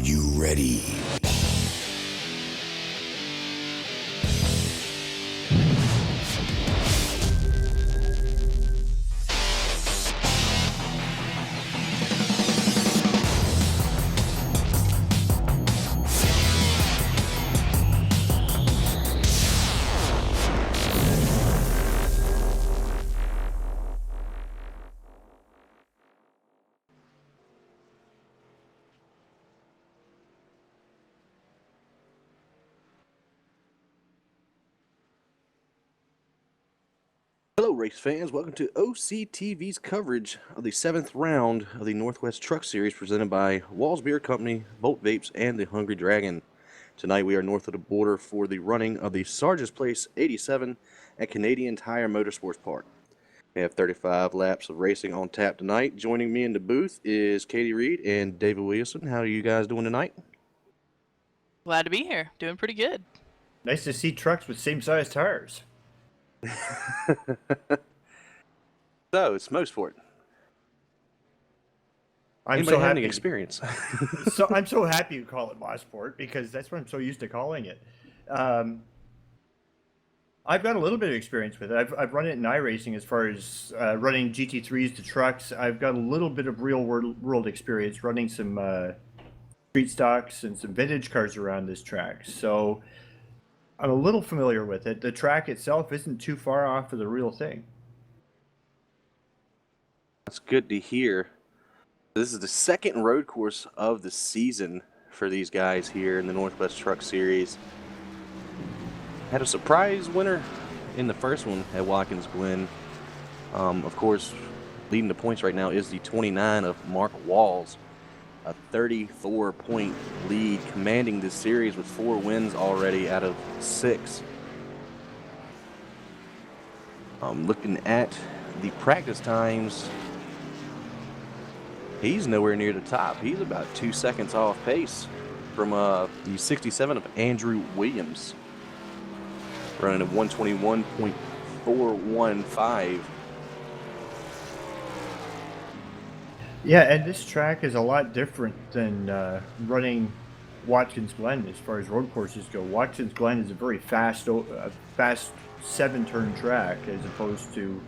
you ready? Hello, race fans. Welcome to OCTV's coverage of the 7th round of the Northwest Truck Series presented by Walls Beer Company, Bolt Vapes, and the Hungry Dragon. Tonight we are north of the border for the running of the Sarge's Place 87 at Canadian Tire Motorsports Park. We have 35 laps of racing on tap tonight. Joining me in the booth is Katie Reed and David Williamson. How are you guys doing tonight? Glad to be here. Doing pretty good. Nice to see trucks with same-size tires. So, it's Mosport. I'm Anybody so have happy. any experience? I'm so happy you call it Mosport because that's what I'm so used to calling it. I've got a little bit of experience with it. I've run it in iRacing as far as running GT3s to trucks. I've got a little bit of real world experience running some street stocks and some vintage cars around this track. So I'm a little familiar with it. The track itself isn't too far off of the real thing. That's good to hear. This is the second road course of the season for these guys here in the Northwest Truck Series. Had a surprise winner in the first one at Watkins Glen. Of course, leading the points right now is the 29 of Mark Walls. A 34-point lead, commanding this series with 4 wins already out of 6. Looking at the practice times, he's nowhere near the top. He's about 2 seconds off pace from the 67 of Andrew Williams, running at 121.415. Yeah, and this track is a lot different than running Watkins Glen as far as road courses go. Watkins Glen is a very fast 7-turn track as opposed to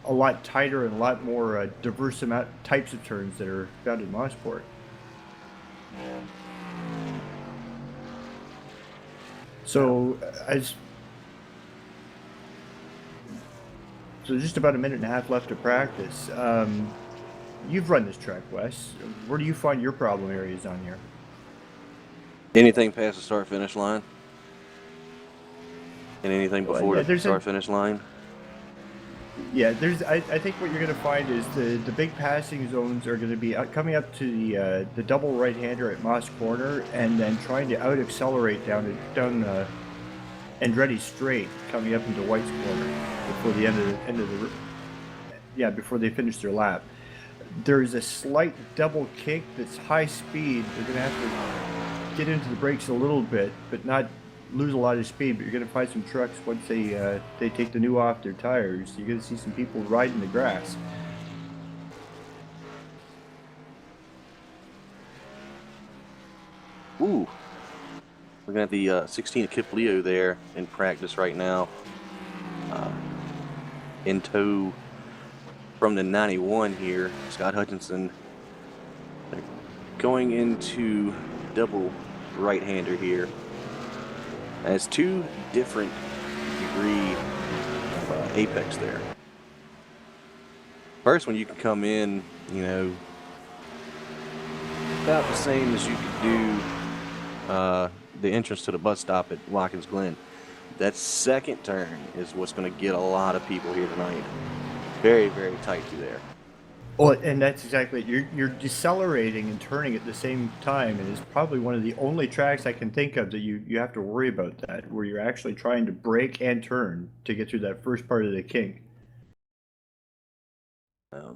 a lot tighter and a lot more diverse types of turns that are found in Mosport. So just about a minute and a half left to practice. You've run this track, Wes. Where do you find your problem areas on here? Anything past the start-finish line? And anything before the start-finish line? Yeah, I think what you're going to find is the big passing zones are going to be coming up to the double right-hander at Moss Corner, and then trying to out-accelerate down Andretti Straight, coming up into White's Corner before the before they finish their lap. There's a slight double kick that's high speed. They're going to have to get into the brakes a little bit, but not lose a lot of speed. But you're going to find some trucks once they take the new off their tires. You're going to see some people riding the grass. Ooh. Looking at the 16 of Kip Leo there in practice right now. In tow from the 91 here, Scott Hutchinson. They're going into double right-hander here. Has 2 different degree of apex there. First one you can come in, about the same as you could do the entrance to the bus stop at Watkins Glen. That second turn is what's going to get a lot of people here tonight. Very, very tight through there. Well, and that's exactly it. You're decelerating and turning at the same time, and it's probably one of the only tracks I can think of that you have to worry about that, where you're actually trying to brake and turn to get through that first part of the kink.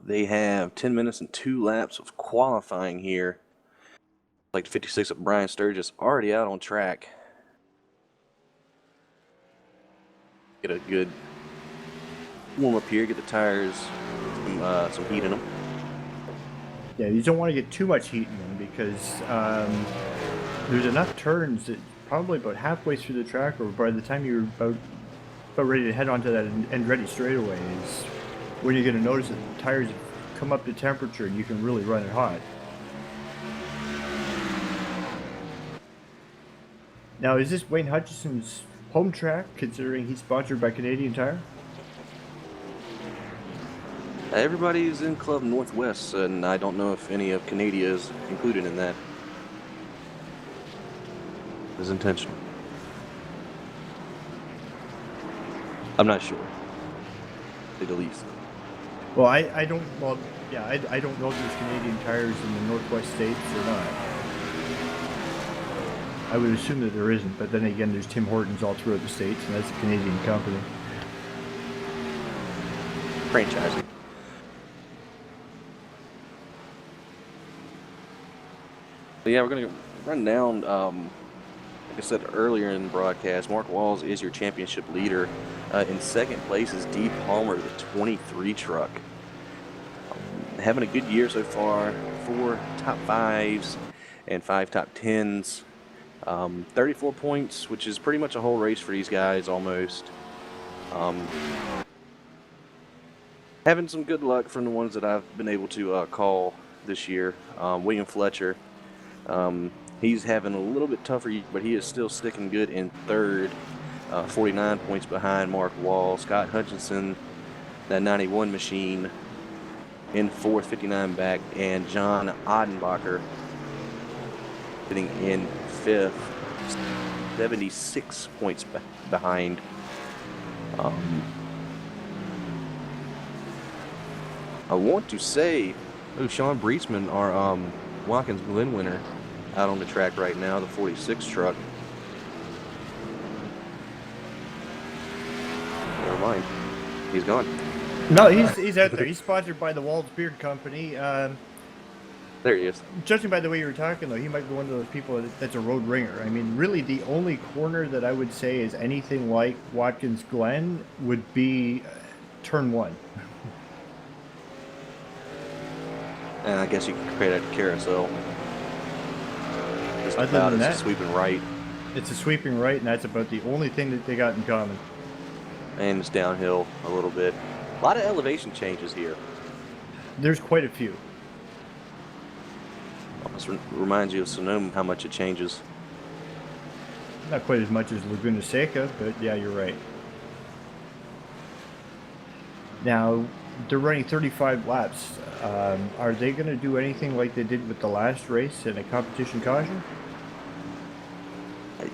They have 10 minutes and 2 laps of qualifying here. Like 56 of Brian Sturgis already out on track. Get a good warm up here, get the tires some heat in them. Yeah, you don't want to get too much heat in them because there's enough turns that probably about halfway through the track, or by the time you're about ready to head onto that end ready straightaway, is when you're going to notice that the tires have come up to temperature and you can really run it hot. Now, is this Wayne Hutchison's home track, considering he's sponsored by Canadian Tire? Everybody's in Club Northwest, and I don't know if any of Canada is included in that. It's intentional. I'm not sure. At the least. Well, I don't. Well, yeah, I don't know if there's Canadian Tires in the Northwest states or not. I would assume that there isn't, but then again, there's Tim Hortons all throughout the states, and that's a Canadian company. Franchising. But yeah, we're going to run down, like I said earlier in the broadcast, Mark Walls is your championship leader. In second place is Dee Palmer, the 23 truck. Having a good year so far, 4 top 5s and 5 top 10s. 34 points, which is pretty much a whole race for these guys almost. Having some good luck from the ones that I've been able to call this year. William Fletcher, he's having a little bit tougher year, but he is still sticking good in third, 49 points behind Mark Wall. Scott Hutchinson, that 91 machine, in fourth, 59 back, and John Odenbacher sitting in fifth, 76 points behind. I want to say, Sean Breesman, our Watkins Glen winner, out on the track right now, the 46 truck. Never mind, he's gone. No, he's out there. He's sponsored by the Walls Beard Company. There he is. Judging by the way you were talking, though, he might be one of those people that's a road ringer. I mean, really, the only corner that I would say is anything like Watkins Glen would be turn 1. And I guess you can compare that to Carousel. Just Other about than it's that, a sweeping right. It's a sweeping right, and that's about the only thing that they got in common. And it's downhill a little bit. A lot of elevation changes here. There's quite a few. This reminds you of Sonoma, how much it changes. Not quite as much as Laguna Seca, but yeah, you're right. Now, they're running 35 laps. Are they going to do anything like they did with the last race in a competition caution? I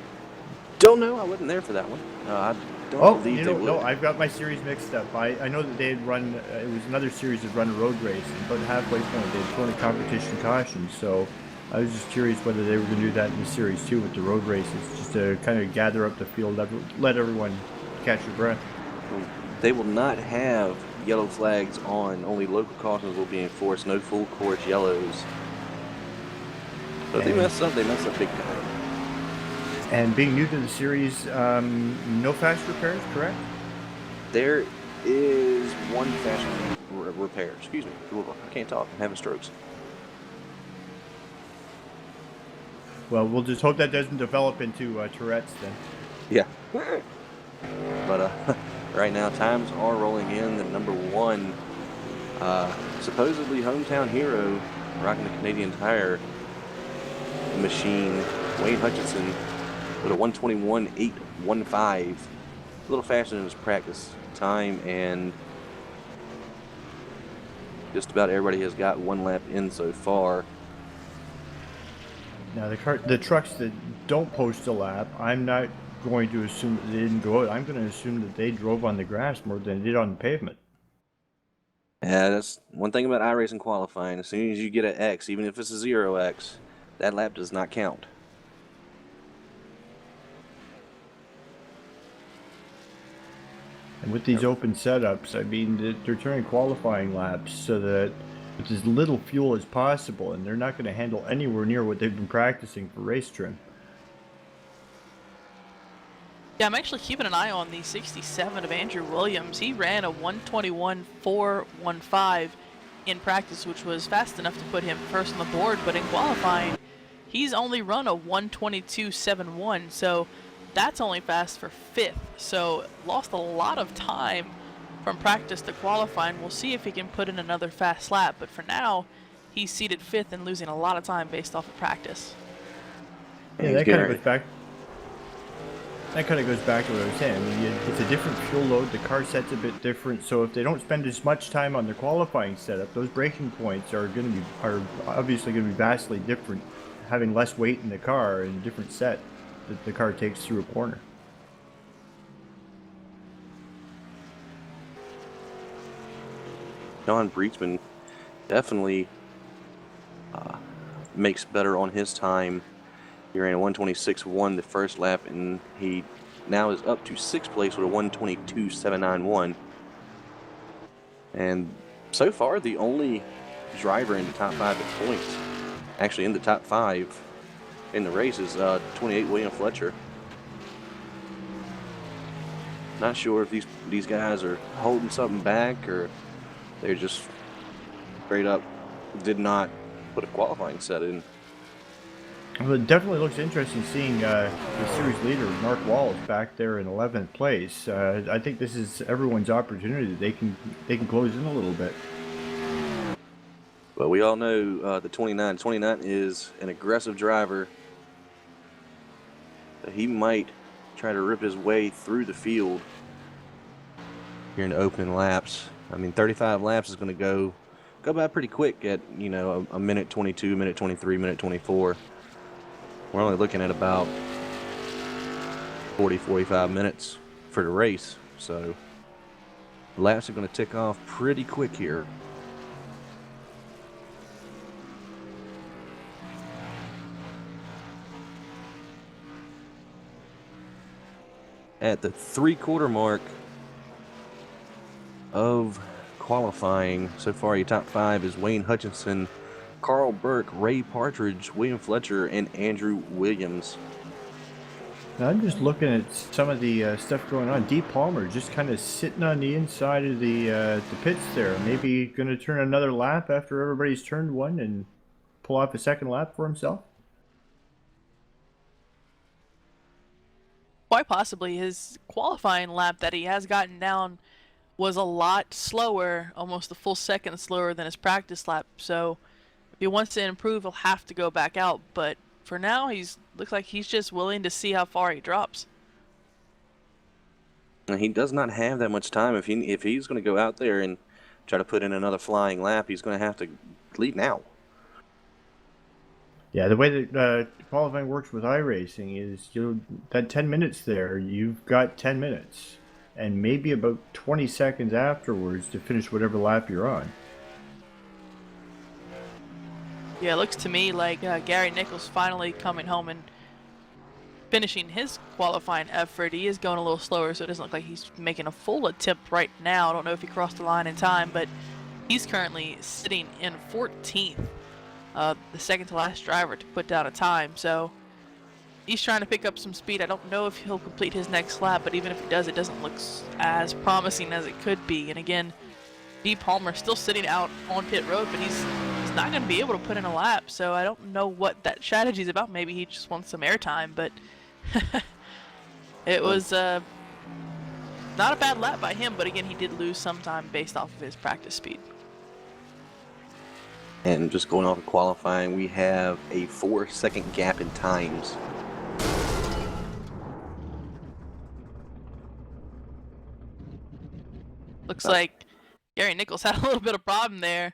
don't know. I wasn't there for that one. I don't believe they would. No, I've got my series mixed up. I know that they had run, it was another series that run a road race, and about halfway point they had thrown a competition caution, so I was just curious whether they were going to do that in the series too with the road races, just to kind of gather up the field, let everyone catch their breath. They will not have yellow flags on. Only local cautions will be enforced. No full course yellows. So if they mess up big time. And being new to the series, no fast repairs, correct? There is one fast repair. Excuse me. I can't talk. I'm having strokes. Well, we'll just hope that doesn't develop into Tourette's then. Yeah. But right now, times are rolling in. The number 1, supposedly hometown hero, rocking the Canadian Tire machine, Wayne Hutchinson, with a 1:21.815, a little faster than his practice time, and just about everybody has got 1 lap in so far. Now the trucks that don't post a lap, I'm not going to assume that they didn't go out. I'm going to assume that they drove on the grass more than they did on the pavement. Yeah, that's one thing about iRacing qualifying. As soon as you get an X, even if it's a 0X, that lap does not count. And with these open setups, I mean, they're turning qualifying laps so that with as little fuel as possible, and they're not going to handle anywhere near what they've been practicing for race trim. Yeah, I'm actually keeping an eye on the 67 of Andrew Williams. He ran a 1:21.415 in practice, which was fast enough to put him first on the board, but in qualifying, he's only run a 1:22.71, so that's only fast for 5th. So lost a lot of time from practice to qualifying. We'll see if he can put in another fast lap, but for now, he's seated 5th and losing a lot of time based off of practice. Yeah, that kind of goes back. That kind of goes back to what I was saying. I mean, it's a different fuel load. The car set's a bit different. So if they don't spend as much time on their qualifying setup, those braking points are obviously going to be vastly different, having less weight in the car and a different set that the car takes through a corner. John Breetzman definitely makes better on his time. He ran a 1:26.1 the first lap, and he now is up to 6th place with a 1:22.791. And so far, the only driver in the top 5 at points, actually in the top 5 in the race, is 28 William Fletcher. Not sure if these guys are holding something back or they're just straight up did not put a qualifying set in. Well, it definitely looks interesting seeing the series leader, Mark Walls, back there in 11th place. I think this is everyone's opportunity. They can close in a little bit. Well, we all know the 29. 29 is an aggressive driver. He might try to rip his way through the field here in the opening laps. I mean, 35 laps is going to go by pretty quick at, you know, a minute 22, minute 23, minute 24. We're only looking at about 40, 45 minutes for the race. So laps are going to tick off pretty quick here. At the 3/4 mark of qualifying, so far your top 5 is Wayne Hutchinson, Carl Burke, Ray Partridge, William Fletcher, and Andrew Williams. Now I'm just looking at some of the stuff going on. Dee Palmer just kind of sitting on the inside of the pits there. Maybe going to turn another lap after everybody's turned one and pull off a second lap for himself. Quite possibly. His qualifying lap that he has gotten down was a lot slower, almost a full second slower than his practice lap. So if he wants to improve, he'll have to go back out. But for now, looks like he's just willing to see how far he drops. And he does not have that much time. If he's going to go out there and try to put in another flying lap, he's going to have to leave now. Yeah, the way that qualifying works with iRacing is that 10 minutes there, you've got 10 minutes and maybe about 20 seconds afterwards to finish whatever lap you're on. Yeah, it looks to me like Gary Nichols finally coming home and finishing his qualifying effort. He is going a little slower, so it doesn't look like he's making a full attempt right now. I don't know if he crossed the line in time, but he's currently sitting in 14th. The second to last driver to put down a time, so he's trying to pick up some speed. I don't know if he'll complete his next lap, but even if he does, it doesn't look as promising as it could be. And again, Dee Palmer still sitting out on pit road, but he's not going to be able to put in a lap, so I don't know what that strategy is about. Maybe he just wants some airtime, but it was not a bad lap by him, but again, he did lose some time based off of his practice speed. And just going off of qualifying, we have a 4-second gap in times. Looks like Gary Nichols had a little bit of problem there.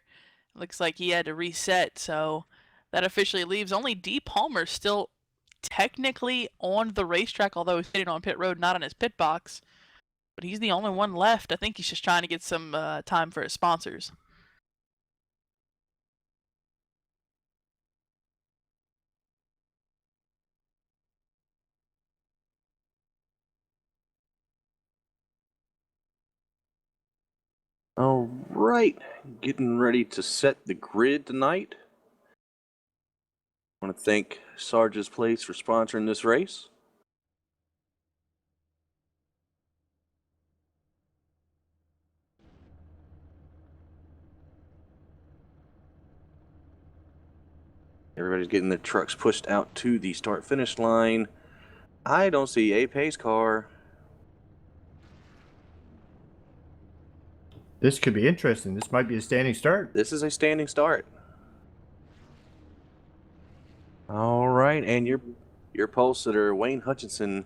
Looks like he had to reset, so that officially leaves only Dee Palmer still technically on the racetrack, although he's sitting on pit road, not on his pit box. But he's the only one left. I think he's just trying to get some time for his sponsors. All right, getting ready to set the grid tonight. I want to thank Sarge's Place for sponsoring this race. Everybody's getting their trucks pushed out to the start-finish line. I don't see a pace car. This could be interesting. This might be a standing start. This is a standing start. All right, and your pole sitter, Wayne Hutchinson.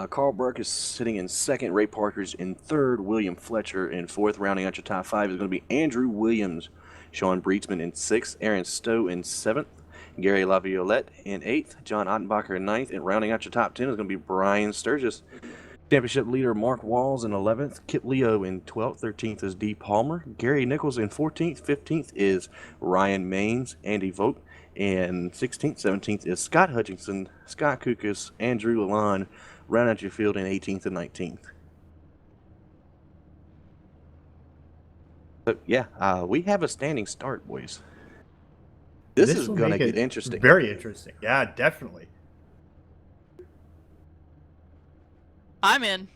Carl Burke is sitting in second. Ray Parker's in third. William Fletcher in fourth. Rounding out your top five is going to be Andrew Williams. Sean Breetzman in sixth. Aaron Stowe in seventh. Gary Laviolette in eighth. John Ottenbacher in ninth. And rounding out your top 10 is going to be Brian Sturgis. Championship leader Mark Walls in 11th. Kip Leo in 12th. 13th is Dee Palmer. Gary Nichols in 14th. 15th is Ryan Maines. Andy Vogt. And 16th, 17th is Scott Hutchinson, Scott Kukas, Andrew Lalonde. Round out your field in 18th and 19th. So, yeah, we have a standing start, boys. This is going to get interesting. Very interesting. Yeah, definitely. I'm in.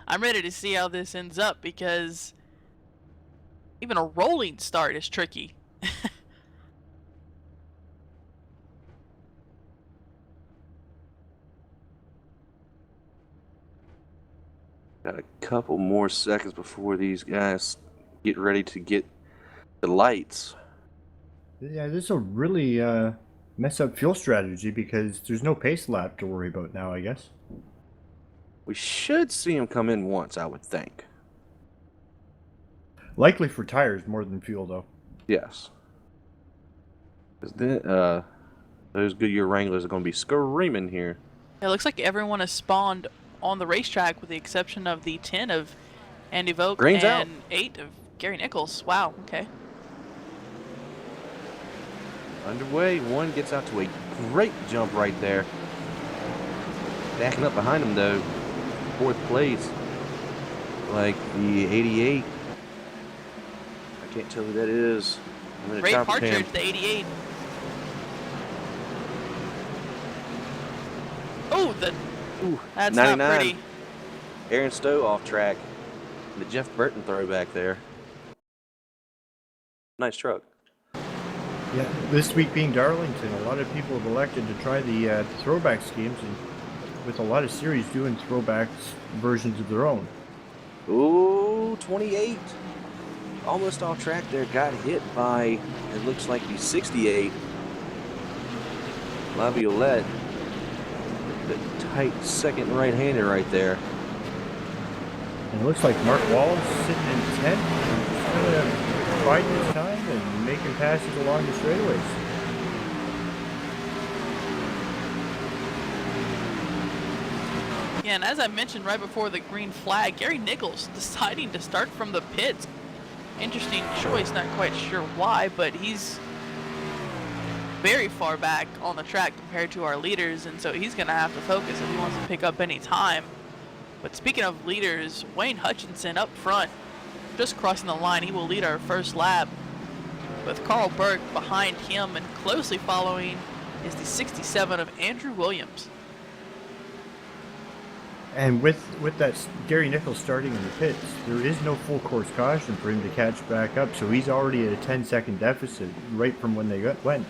I'm ready to see how this ends up because even a rolling start is tricky. Got a couple more seconds before these guys get ready to get the lights. Yeah, this will really mess up fuel strategy because there's no pace lap to worry about now, I guess. We should see him come in once, I would think. Likely for tires more than fuel, though. Yes. Because those Goodyear Wranglers are going to be screaming here. It looks like everyone has spawned on the racetrack with the exception of the 10 of Andy Vogt Green's and out. 8 of Gary Nichols. Wow, okay. Underway. One gets out to a great jump right there. Backing up behind him, though. Fourth place. Like the 88. I can't tell who that is. Ray Partridge, the 88. Oh, that's 99. not pretty. Aaron Stowe off track. The Jeff Burton throwback there. Nice truck. Yeah, this week being Darlington, a lot of people have elected to try the throwback schemes, and with a lot of series doing throwbacks versions of their own. Ooh, 28. Almost off track there. Got hit by, it looks like the 68. Laviolette. The tight second right-hander right there. And it looks like Mark Wallace sitting in 10th, just kind of biding his time and making passes along the straightaways. Yeah, and as I mentioned right before the green flag, Gary Nichols deciding to start from the pits. Interesting choice, not quite sure why, but he's very far back on the track compared to our leaders, and so he's going to have to focus if he wants to pick up any time. But speaking of leaders, Wayne Hutchinson up front, just crossing the line. He will lead our first lap with Carl Burke behind him, and closely following is the 67 of Andrew Williams. And with that Gary Nichols starting in the pits, there is no full course caution for him to catch back up, so he's already at a 10-second deficit right from when they went.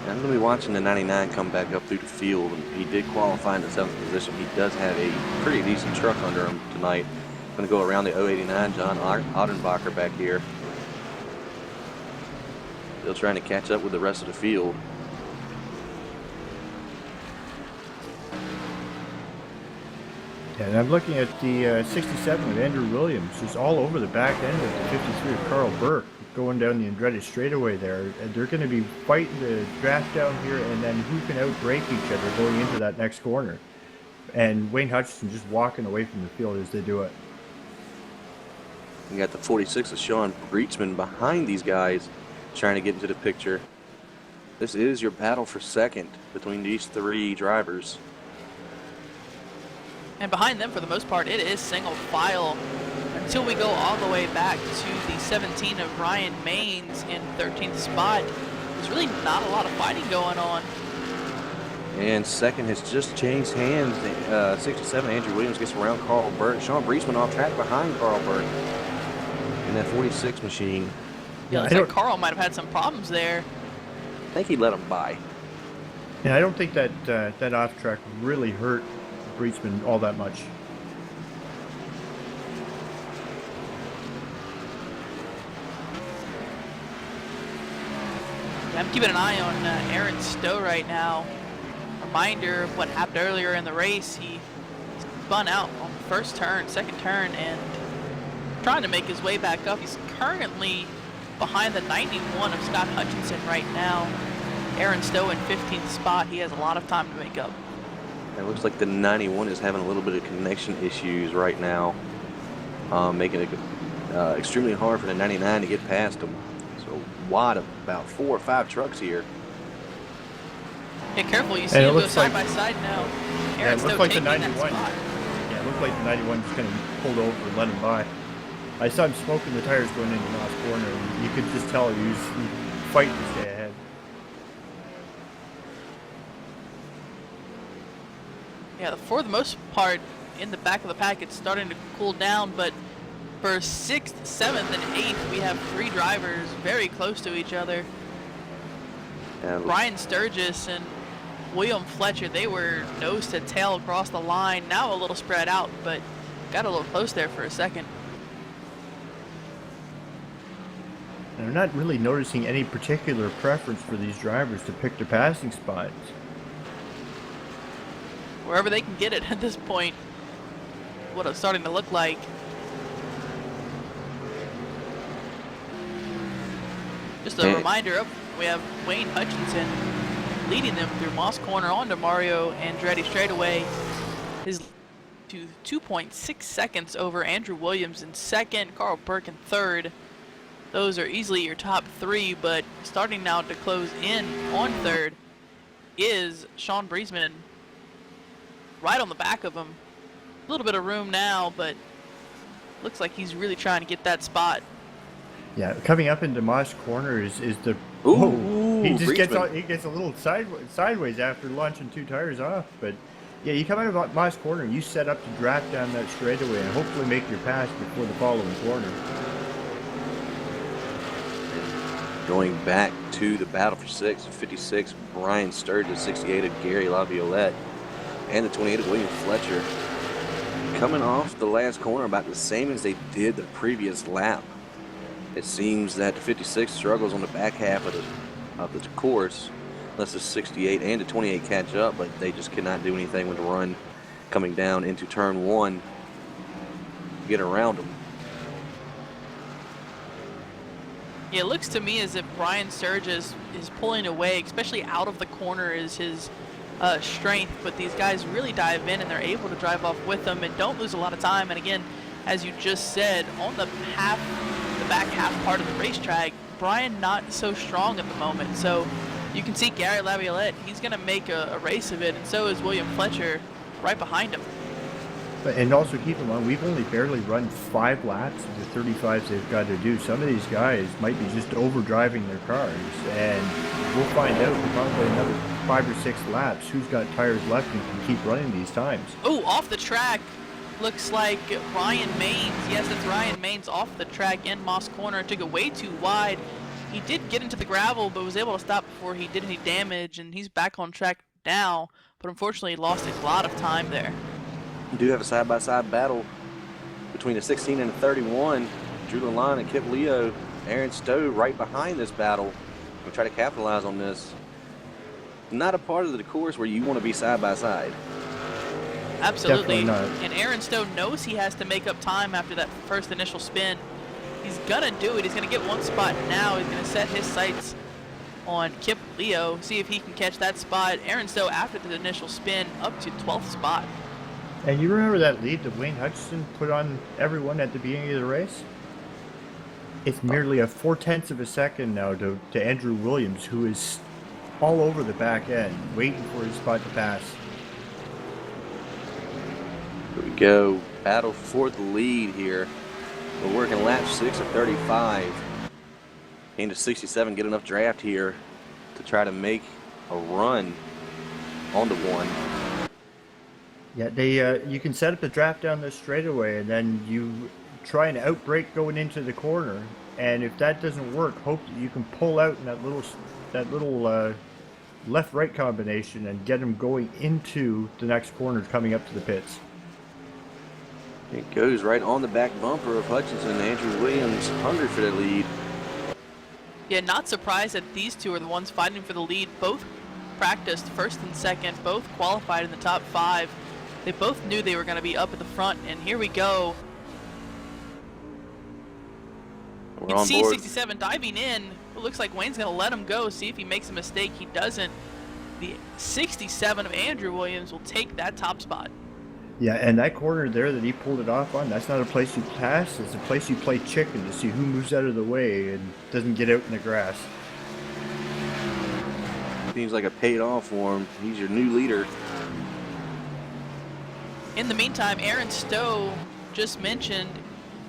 I'm going to be watching the 99 come back up through the field, and he did qualify in the 7th position. He does have a pretty decent truck under him tonight. Going to go around the 089, John Ottenbacher back here. Still trying to catch up with the rest of the field. And I'm looking at the 67 of Andrew Williams, just all over the back end of the 53 of Carl Burke, going down the Andretti straightaway there. And they're going to be fighting the draft down here, and then who can outbrake each other going into that next corner. And Wayne Hutchinson just walking away from the field as they do it. You got the 46 of Sean Breetzman behind these guys, trying to get into the picture. This is your battle for second between these three drivers. And behind them, for the most part, it is single file until we go all the way back to the 17 of Ryan Maines in 13th spot. There's really not a lot of fighting going on. And second has just changed hands. 67, Andrew Williams gets around Carl Burke. Sean Breetzman off track behind Carl Burke. in that 46 machine. Yeah, looks like Carl might have had some problems there. I think he let him by. Yeah, I don't think that that off track really hurt Breitsman all that much. I'm keeping an eye on Aaron Stowe right now. Reminder of what happened earlier in the race. He spun out on the first turn, second turn, and trying to make his way back up. He's currently behind the 91 of Scott Hutchinson right now. Aaron Stowe in 15th spot. He has a lot of time to make up. It looks like the 91 is having a little bit of connection issues right now, making it extremely hard for the 99 to get past him. So wide of about 4 or 5 trucks here. Yeah, careful. You see him go side by side now. Yeah, it looked like the 91. Yeah, it looked like the 91 just kind of pulled over and let him by. I saw him smoking the tires going into Mosport, and you could just tell he was fighting to stay ahead. Yeah, for the most part, in the back of the pack, it's starting to cool down, but for 6th, 7th, and 8th, we have 3 drivers very close to each other. Brian Sturgis and William Fletcher, they were nose to tail across the line. Now a little spread out, but got a little close there for a second. And I'm not really noticing any particular preference for these drivers to pick their passing spots. Wherever they can get it at this point, what it's starting to look like. Just a reminder, we have Wayne Hutchinson leading them through Moss Corner onto Mario Andretti straightaway. His to 2.6 seconds over Andrew Williams in second, Carl Burke in third. Those are easily your top 3, but starting now to close in on third is Sean Breitsman, right on the back of him. A little bit of room now, but looks like he's really trying to get that spot. Yeah, coming up into Moss Corner is the... Ooh, he just gets a little sideways after launching 2 tires off. But yeah, you come out of Moss Corner, you set up to draft down that straightaway and hopefully make your pass before the following corner. Going back to the battle for 6th, 56, Brian Sturgis, 68 of Gary Laviolette, and the 28 of William Fletcher. Coming off the last corner about the same as they did the previous lap. It seems that the 56 struggles on the back half of the course, unless the 68 and the 28 catch up, but they just cannot do anything with the run coming down into turn 1 to get around them. Yeah, it looks to me as if Brian Sturgis is pulling away, especially out of the corner is his strength, but these guys really dive in and they're able to drive off with them and don't lose a lot of time. And again, as you just said, on the back half part of the racetrack, Brian not so strong at the moment. So you can see Gary Laviolette, he's going to make a race of it, and so is William Fletcher right behind him. And also keep in mind, we've only barely run 5 laps of the 35s they've got to do. Some of these guys might be just overdriving their cars, and we'll find out in probably another 5 or 6 laps who's got tires left and can keep running these times. Oh, off the track. Looks like Ryan Maines. Yes, it's Ryan Maines off the track in Moss Corner. Took it way too wide. He did get into the gravel, but was able to stop before he did any damage, and he's back on track now, but unfortunately lost a lot of time there. We do have a side-by-side battle between the 16 and the 31. Drew Lalonde and Kip Leo. Aaron Stowe right behind this battle. We'll try to capitalize on this. Not a part of the course where you want to be side-by-side. Absolutely. Definitely not. And Aaron Stowe knows he has to make up time after that first initial spin. He's going to do it. He's going to get one spot now. He's going to set his sights on Kip Leo, see if he can catch that spot. Aaron Stowe, after the initial spin, up to 12th spot. And you remember that lead that Wayne Hutchinson put on everyone at the beginning of the race? It's merely a 0.4 of a second now to Andrew Williams, who is all over the back end, waiting for his spot to pass. Here we go. Battle for the lead here. We're working lap 6 of 35. Into 67, get enough draft here to try to make a run onto 1. Yeah, you can set up the draft down this straightaway, and then you try and outbrake going into the corner, and if that doesn't work, hope that you can pull out in that little left-right combination and get him going into the next corner coming up to the pits. It goes right on the back bumper of Hutchinson. Andrew Williams hungry for the lead. Yeah, not surprised that these two are the ones fighting for the lead. Both practiced first and second, both qualified in the top 5. They both knew they were going to be up at the front, and here we go. We're You can on see board. 67 diving in. It looks like Wayne's going to let him go, see if he makes a mistake. He doesn't. The 67 of Andrew Williams will take that top spot. Yeah, and that corner there that he pulled it off on, that's not a place you pass. It's a place you play chicken to see who moves out of the way and doesn't get out in the grass. Seems like it paid off for him. He's your new leader. In the meantime, Aaron Stowe, just mentioned,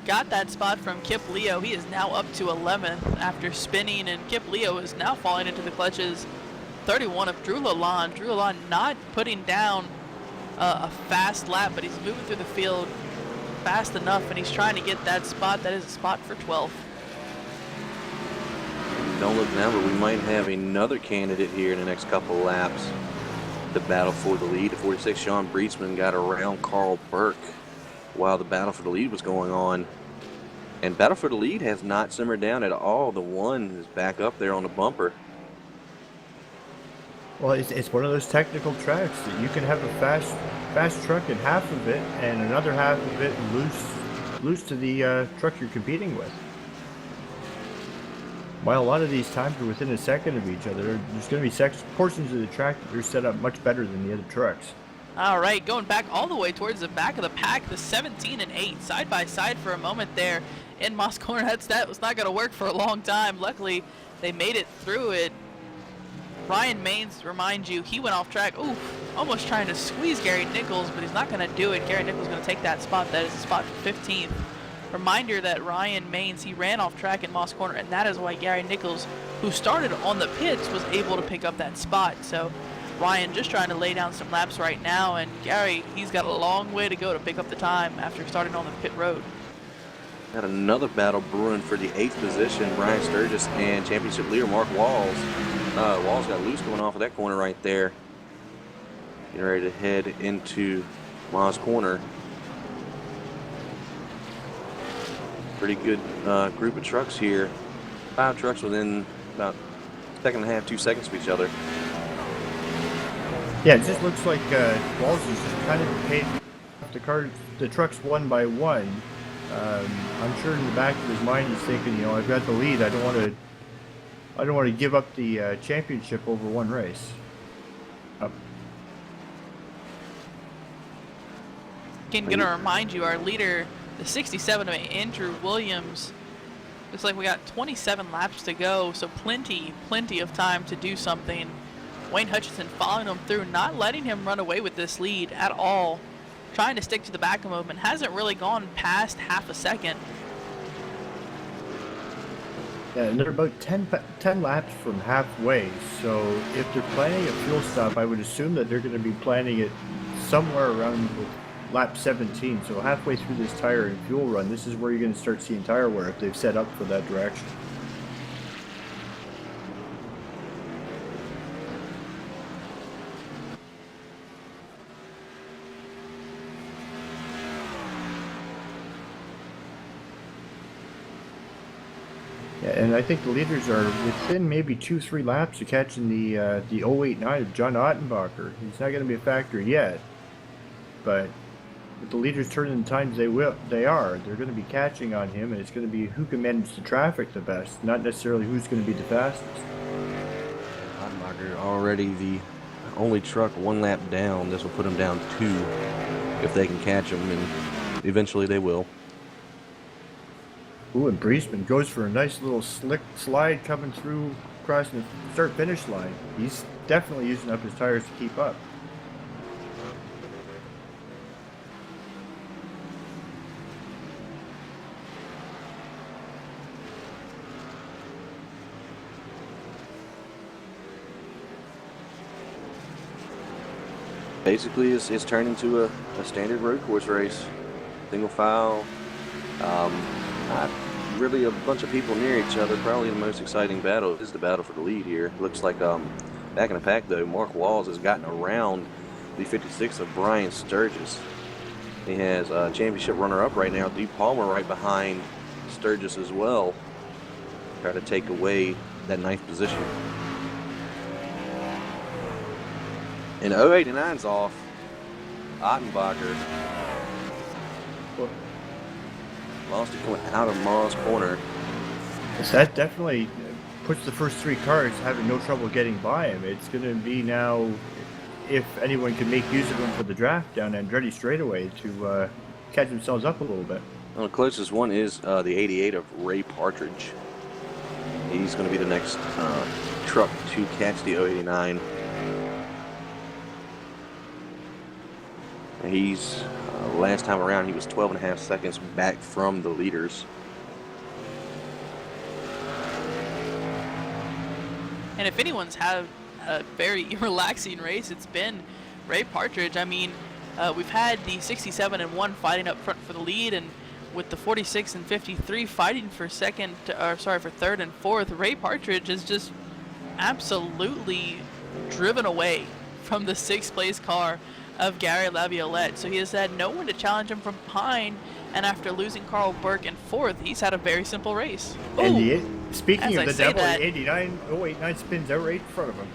got that spot from Kip Leo. He is now up to 11th after spinning, and Kip Leo is now falling into the clutches. 31 of Drew Lalonde. Drew Lalonde not putting down a fast lap, but he's moving through the field fast enough, and he's trying to get that spot. That is a spot for 12th. Don't look now, but we might have another candidate here in the next couple of laps. The battle for the lead. The 46 Sean Breesman got around Carl Burke while the battle for the lead was going on. And battle for the lead has not simmered down at all. The one is back up there on the bumper. Well, it's one of those technical tracks that you can have a fast truck in half of it and another half of it loose to the truck you're competing with. While a lot of these times are within a second of each other, there's going to be portions of the track that are set up much better than the other trucks. All right, going back all the way towards the back of the pack, the 17 and 8 side by side for a moment there in Moss Corner. That was not going to work for a long time. Luckily, they made it through it. Ryan Maines, remind you, he went off track. Ooh, almost trying to squeeze Gary Nichols, but he's not going to do it. Gary Nichols is going to take that spot. That is the spot for 15th. Reminder that Ryan Maines, he ran off track in Moss Corner, and that is why Gary Nichols, who started on the pits, was able to pick up that spot. So Ryan just trying to lay down some laps right now, and Gary, he's got a long way to go to pick up the time after starting on the pit road. Got another battle brewing for the 8th position. Brian Sturgis and championship leader Mark Walls. Walls got loose going off of that corner right there. Getting ready to head into Moss Corner. Pretty good group of trucks here. 5 trucks within about a second and a half, 2 seconds of each other. Yeah, it just looks like Walls is just kind of paid the trucks one by one. I'm sure in the back of his mind he's thinking, you know, I've got the lead. I don't want to give up the championship over one race. Again, gonna remind you, our leader, the 67 of Andrew Williams. Looks like we got 27 laps to go, so plenty of time to do something. Wayne Hutchinson following him through, not letting him run away with this lead at all. Trying to stick to the back of him and hasn't really gone past half a second. Yeah, and they're about 10 laps from halfway, so if they're planning a fuel stop, I would assume that they're going to be planning it somewhere around lap 17. So halfway through this tire and fuel run, this is where you're going to start seeing tire wear if they've set up for that direction. Yeah, and I think the leaders are within maybe 2-3 laps of catching the 089 of John Ottenbacher. He's not going to be a factor yet, but with the leaders turning the times they're going to be catching on him, and it's going to be who can manage the traffic the best, not necessarily who's going to be the fastest. Ottenbacher already the only truck 1 lap down. This will put him down 2 if they can catch him, and eventually they will. Ooh, and Breesman goes for a nice little slick slide coming through crossing the start-finish line. He's definitely using up his tires to keep up. Basically, it's turned into a standard road course race. Single file, Not really a bunch of people near each other. Probably the most exciting battle is the battle for the lead here. Looks like back in the pack though, Mark Walls has gotten around the 56 of Brian Sturgis. He has a championship runner-up right now, Dee Palmer, right behind Sturgis as well. Try to take away that 9th position. And 089's off. Ottenbacher lost it coming out of Ma's corner. So that definitely puts the first 3 cars having no trouble getting by him. It's going to be now, if anyone can make use of him for the draft down Andretti straightaway, to catch themselves up a little bit. Well, the closest one is the 88 of Ray Partridge. He's going to be the next truck to catch the 089. He's last time around he was 12.5 seconds back from the leaders. And if anyone's had a very relaxing race, it's been Ray Partridge. I mean, we've had the 67 and 1 fighting up front for the lead, and with the 46 and 53 fighting for third and fourth, Ray Partridge is just absolutely driven away from the 6th place car of Gary Laviolette. So he has had no one to challenge him from behind, and after losing Carl Burke in 4th, he's had a very simple race. And speaking of the devil, 89 spins out right in front of him.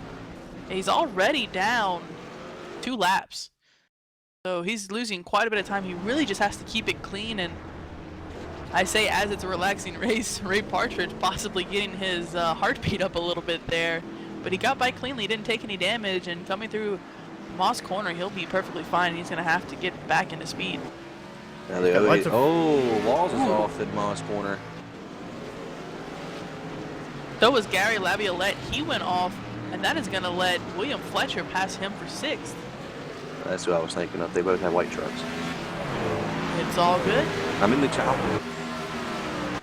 He's already down 2 laps. So he's losing quite a bit of time. He really just has to keep it clean, and I say as it's a relaxing race, Ray Partridge possibly getting his heartbeat up a little bit there. But he got by cleanly, didn't take any damage, and coming through Moss corner, he'll be perfectly fine. He's going to have to get back into speed. Now Walls is off at Moss corner. So was Gary Laviolette. He went off, and that is going to let William Fletcher pass him for 6th. That's who I was thinking of. They both have white trucks. It's all good. I'm in the chopper.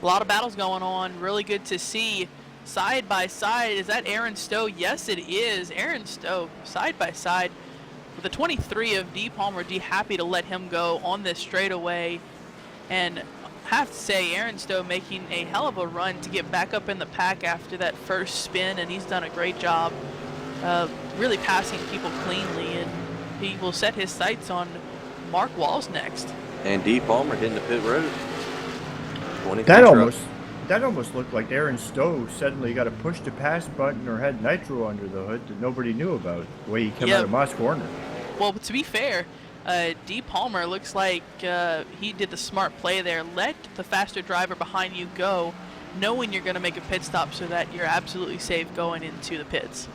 A lot of battles going on. Really good to see. Side by side, is that Aaron Stowe? Yes, it is. Aaron Stowe, side by side with the 23 of Dee Palmer. Dee happy to let him go on this straightaway. And have to say, Aaron Stowe making a hell of a run to get back up in the pack after that first spin, and he's done a great job really passing people cleanly, and he will set his sights on Mark Walls next. And Dee Palmer hitting the pit road. That almost looked like Aaron Stowe suddenly got a push to pass button or had nitro under the hood that nobody knew about, the way he came out of Moss corner. Well, to be fair, Dee Palmer looks like he did the smart play there. Let the faster driver behind you go, knowing you're going to make a pit stop so that you're absolutely safe going into the pits.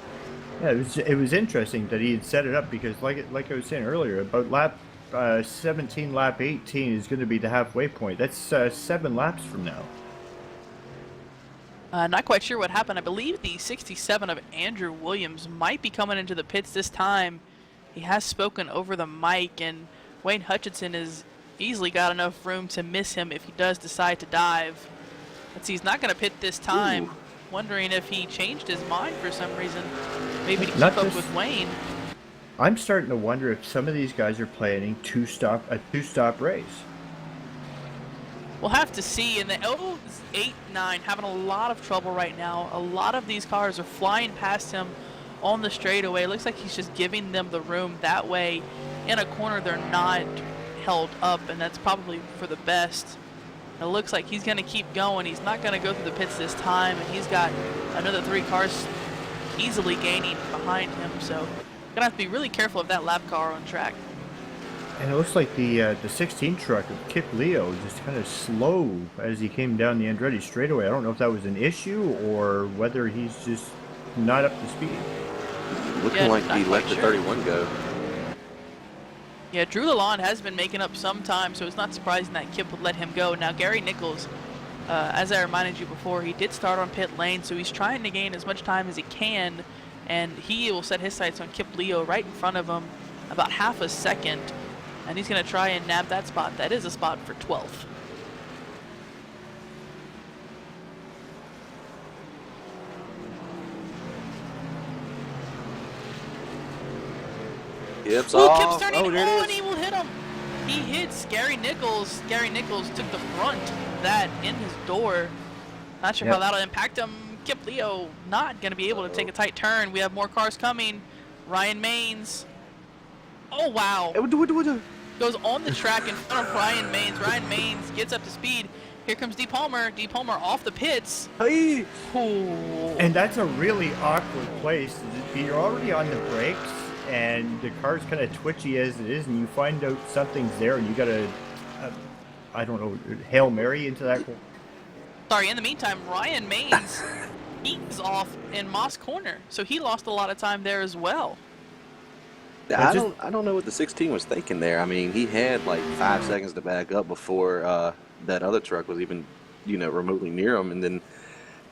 Yeah, it was interesting that he had set it up, because like I was saying earlier, about lap 17, lap 18 is going to be the halfway point. That's 7 laps from now. Not quite sure what happened. I believe the 67 of Andrew Williams might be coming into the pits this time. He has spoken over the mic, and Wayne Hutchinson has easily got enough room to miss him if he does decide to dive. Let's see, he's not going to pit this time. Ooh. Wondering if he changed his mind for some reason. Maybe to keep up with Wayne. I'm starting to wonder if some of these guys are planning a two-stop race. We'll have to see. And the 089 having a lot of trouble right now. A lot of these cars are flying past him on the straightaway. It looks like he's just giving them the room. That way, in a corner, they're not held up, and that's probably for the best. It looks like he's going to keep going. He's not going to go through the pits this time, and he's got another 3 cars easily gaining behind him. So, going to have to be really careful of that lap car on track. And it looks like the 16 truck of Kip Leo just kind of slow as he came down the Andretti straightaway. I don't know if that was an issue or whether he's just not up to speed. Looking like he let the 31 go. Yeah, Drew Lalonde has been making up some time, so it's not surprising that Kip would let him go. Now, Gary Nichols, as I reminded you before, he did start on pit lane, so he's trying to gain as much time as he can, and he will set his sights on Kip Leo right in front of him, about half a second, and he's going to try and nab that spot. That is a spot for 12th. Kip's Ooh, off. Kip's turning. Oh, there it is. And he will hit him. he hits Gary Nichols. Gary Nichols took the brunt of that in his door. Not sure how that'll impact him. Kip Leo not going to be able to take a tight turn. We have more cars coming. Ryan Maines. Oh, wow. Goes on the track in front of Ryan Maines. Ryan Maines gets up to speed. Here comes D. Palmer. D. Palmer off the pits. Hey. And that's a really awkward place. You're already on the brakes, and the car's kind of twitchy as it is, and you find out something's there, and you got to, I don't know, Hail Mary into that. Sorry, in the meantime, Ryan Maines, he's off in Moss Corner, so he lost a lot of time there as well. I don't know what the 16 was thinking there. I mean, he had like 5 seconds to back up before that other truck was even, remotely near him, and then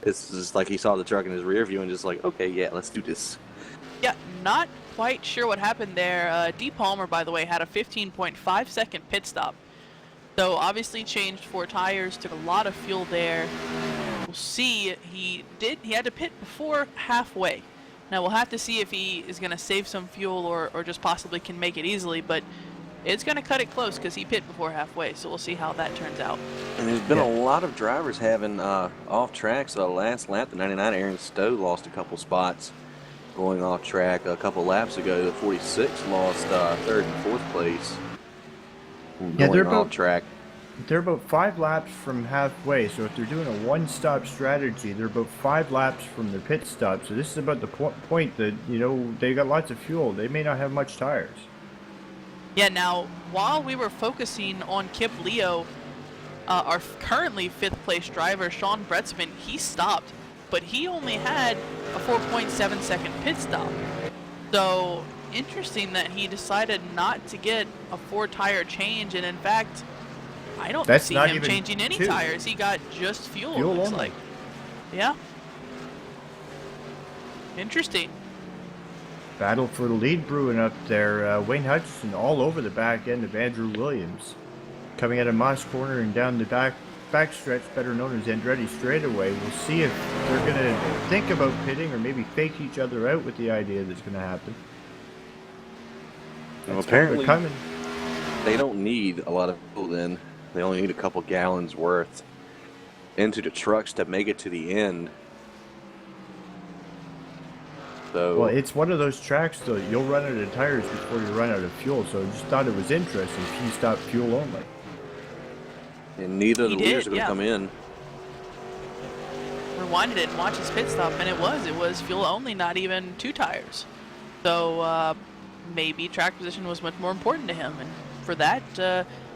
it's just like he saw the truck in his rear view and just like, okay, yeah, let's do this. Yeah, not quite sure what happened there. D. Palmer, by the way, had a 15.5 second pit stop. So obviously changed 4 tires, took a lot of fuel there. We'll see. He had to pit before halfway. Now we'll have to see if he is going to save some fuel or just possibly can make it easily, but it's going to cut it close because he pit before halfway, so we'll see how that turns out. And there's been a lot of drivers having off track. So last lap, the 99 Aaron Stowe lost a couple spots going off track a couple laps ago. The 46 lost 3rd and 4th place. Yeah, they're off track. They're about 5 laps from halfway, so if they're doing a one-stop strategy, they're about 5 laps from their pit stop. So this is about the point that, they got lots of fuel. They may not have much tires. Yeah, now, while we were focusing on Kip Leo, our currently 5th place driver, Sean Bretzman, he stopped, but he only had a 4.7 second pit stop. So, interesting that he decided not to get a 4-tire change, and in fact, I don't see him changing any tires. He got just fuel it looks like. Yeah. Interesting. Battle for the lead brewing up there. Wayne Hutchinson all over the back end of Andrew Williams. Coming out of Moss Corner and down the back stretch, better known as Andretti straightaway. We'll see if they're going to think about pitting or maybe fake each other out with the idea that's going to happen. Well, apparently they don't need a lot of fuel then. They only need a couple gallons worth into the trucks to make it to the end. So, well, it's one of those tracks, though. You'll run out of tires before you run out of fuel, so I just thought it was interesting if you stop fuel only. And neither of the leaders are going to come in. Rewinded it and watched his pit stop, and it was fuel only, not even 2 tires. So maybe track position was much more important to him, and for that,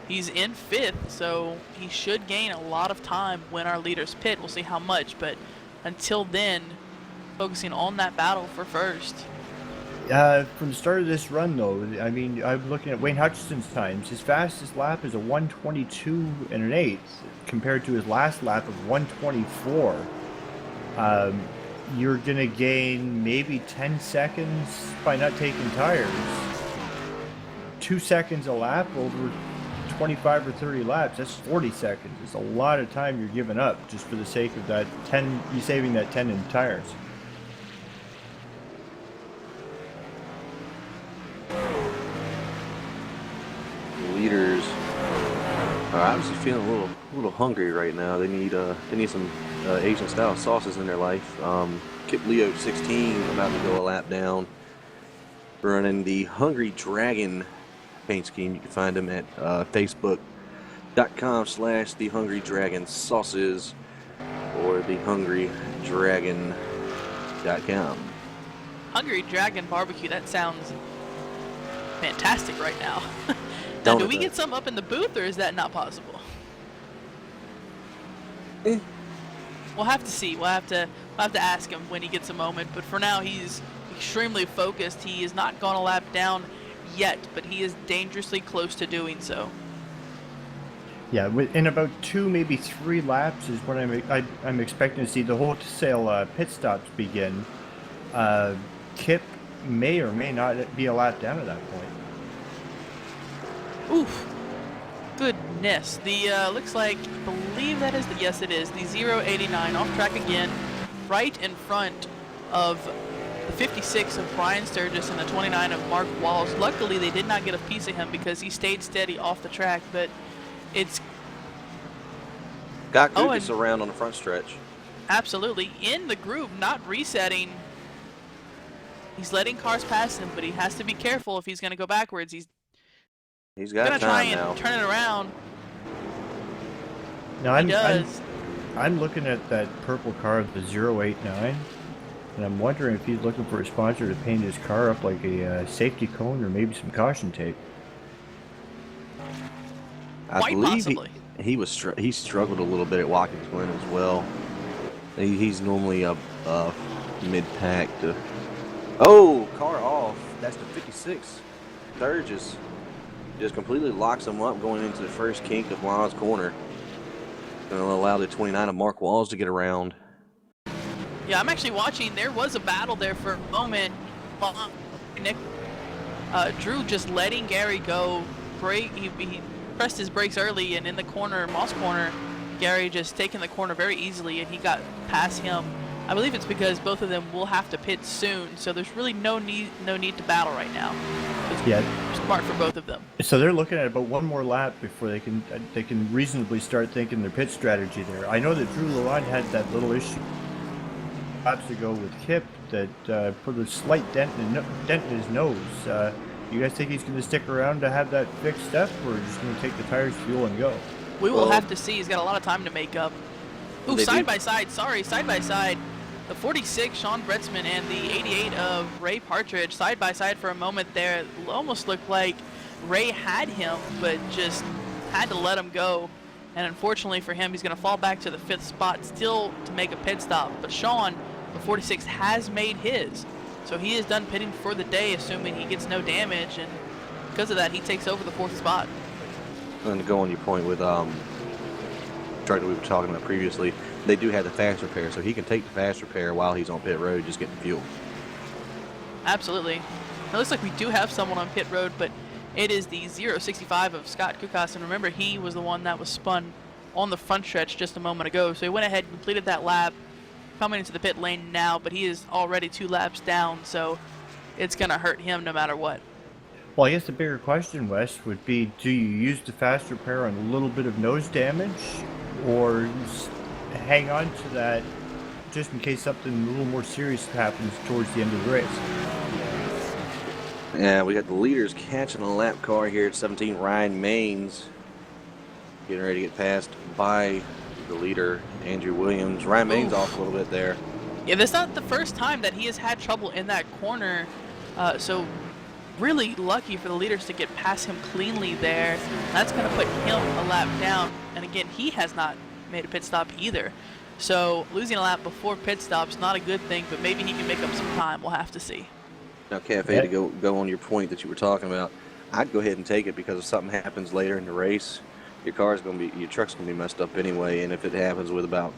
he's in 5th, so he should gain a lot of time when our leaders pit. We'll see how much, but until then, focusing on that battle for 1st. From the start of this run, though, I mean, I'm looking at Wayne Hutchinson's times. His fastest lap is a 1:22 and an 1/8 compared to his last lap of 1:24. You're going to gain maybe 10 seconds by not taking tires. 2 seconds a lap over 25 or 30 laps, that's 40 seconds. It's a lot of time you're giving up just for the sake of that 10, you saving that 10 in tires. Leaders are obviously feeling a little hungry right now. They need some Asian style sauces in their life. Kip Leo 16 about to go a lap down, running the Hungry Dragon paint scheme. You can find them at facebook.com/thehungrydragonsauces or thehungrydragon.com. Hungry Dragon Barbecue, that sounds fantastic right now. Now, do we get some up in the booth, or is that not possible? We'll have to see. We'll have to ask him when he gets a moment. But for now, he's extremely focused. He has not gone a lap down yet, but he is dangerously close to doing so. Yeah, in about 2, maybe 3 laps is when I'm expecting to see the wholesale pit stops begin. Kip may or may not be a lap down at that point. Oof. Goodness. The, looks like, I believe that is yes it is, the 089 off track again, right in front of the 56 of Brian Sturgis and the 29 of Mark Walls. Luckily, they did not get a piece of him because he stayed steady off the track, but it's Got Kukas around on the front stretch. absolutely in the groove, not resetting. He's letting cars pass him, but he has to be careful if he's going to go backwards. He's got going to try and now. turn it around. Now I'm looking at that purple car, the 089, and I'm wondering if he's looking for a sponsor to paint his car up like a safety cone or maybe some caution tape. I believe he struggled a little bit at Watkins Glen as well. He's normally a mid-pack to. Oh, car off. That's the 56. Sarge just completely locks him up going into the first kink of Lana's corner. Going to allow the 29 of Mark Walls to get around. Yeah, I'm actually watching. There was a battle there for a moment. Nick, Drew just letting Gary go. He pressed his brakes early, and in the corner, Moss corner, Gary just taking the corner very easily, and he got past him. I believe it's because both of them will have to pit soon, so there's really no need to battle right now. It's smart for both of them. So they're looking at about one more lap before they can reasonably start thinking their pit strategy there. I know that Drew Lalonde had that little issue laps ago with Kip that put a slight dent in his nose. You guys think he's going to stick around to have that fixed up, or just going to take the tires, fuel, and go? We will have to see. He's got a lot of time to make up. Ooh, side by side. The 46, Sean Bretzman, and the 88 of Ray Partridge, side by side for a moment there. It almost looked like Ray had him, but just had to let him go. And unfortunately for him, he's going to fall back to the 5th spot still to make a pit stop. But Sean, the 46, has made his. So he is done pitting for the day, assuming he gets no damage. And because of that, he takes over the 4th spot. And to go on your point with truck that we were talking about previously, they do have the fast repair, so he can take the fast repair while he's on pit road, just getting fuel. Absolutely. It looks like we do have someone on pit road, but it is the 065 of Scott Kukas. And remember, he was the one that was spun on the front stretch just a moment ago. So he went ahead and completed that lap, coming into the pit lane now, but he is already 2 laps down, so it's going to hurt him no matter what. Well, I guess the bigger question, Wes, would be, do you use the fast repair on a little bit of nose damage, or hang on to that just in case something a little more serious happens towards the end of the race? Yeah, we got the leaders catching a lap car here at 17, Ryan Maines, getting ready to get passed by the leader, Andrew Williams. Ryan Maines off a little bit there. Yeah, that's not the first time that he has had trouble in that corner, so really lucky for the leaders to get past him cleanly there. That's going to put him a lap down, and again, he has not made a pit stop either. So losing a lap before pit stop's not a good thing, but maybe he can make up some time. We'll have to see. Now, Cafe, to go on your point that you were talking about, I'd go ahead and take it because if something happens later in the race, your truck's gonna be messed up anyway. And if it happens with about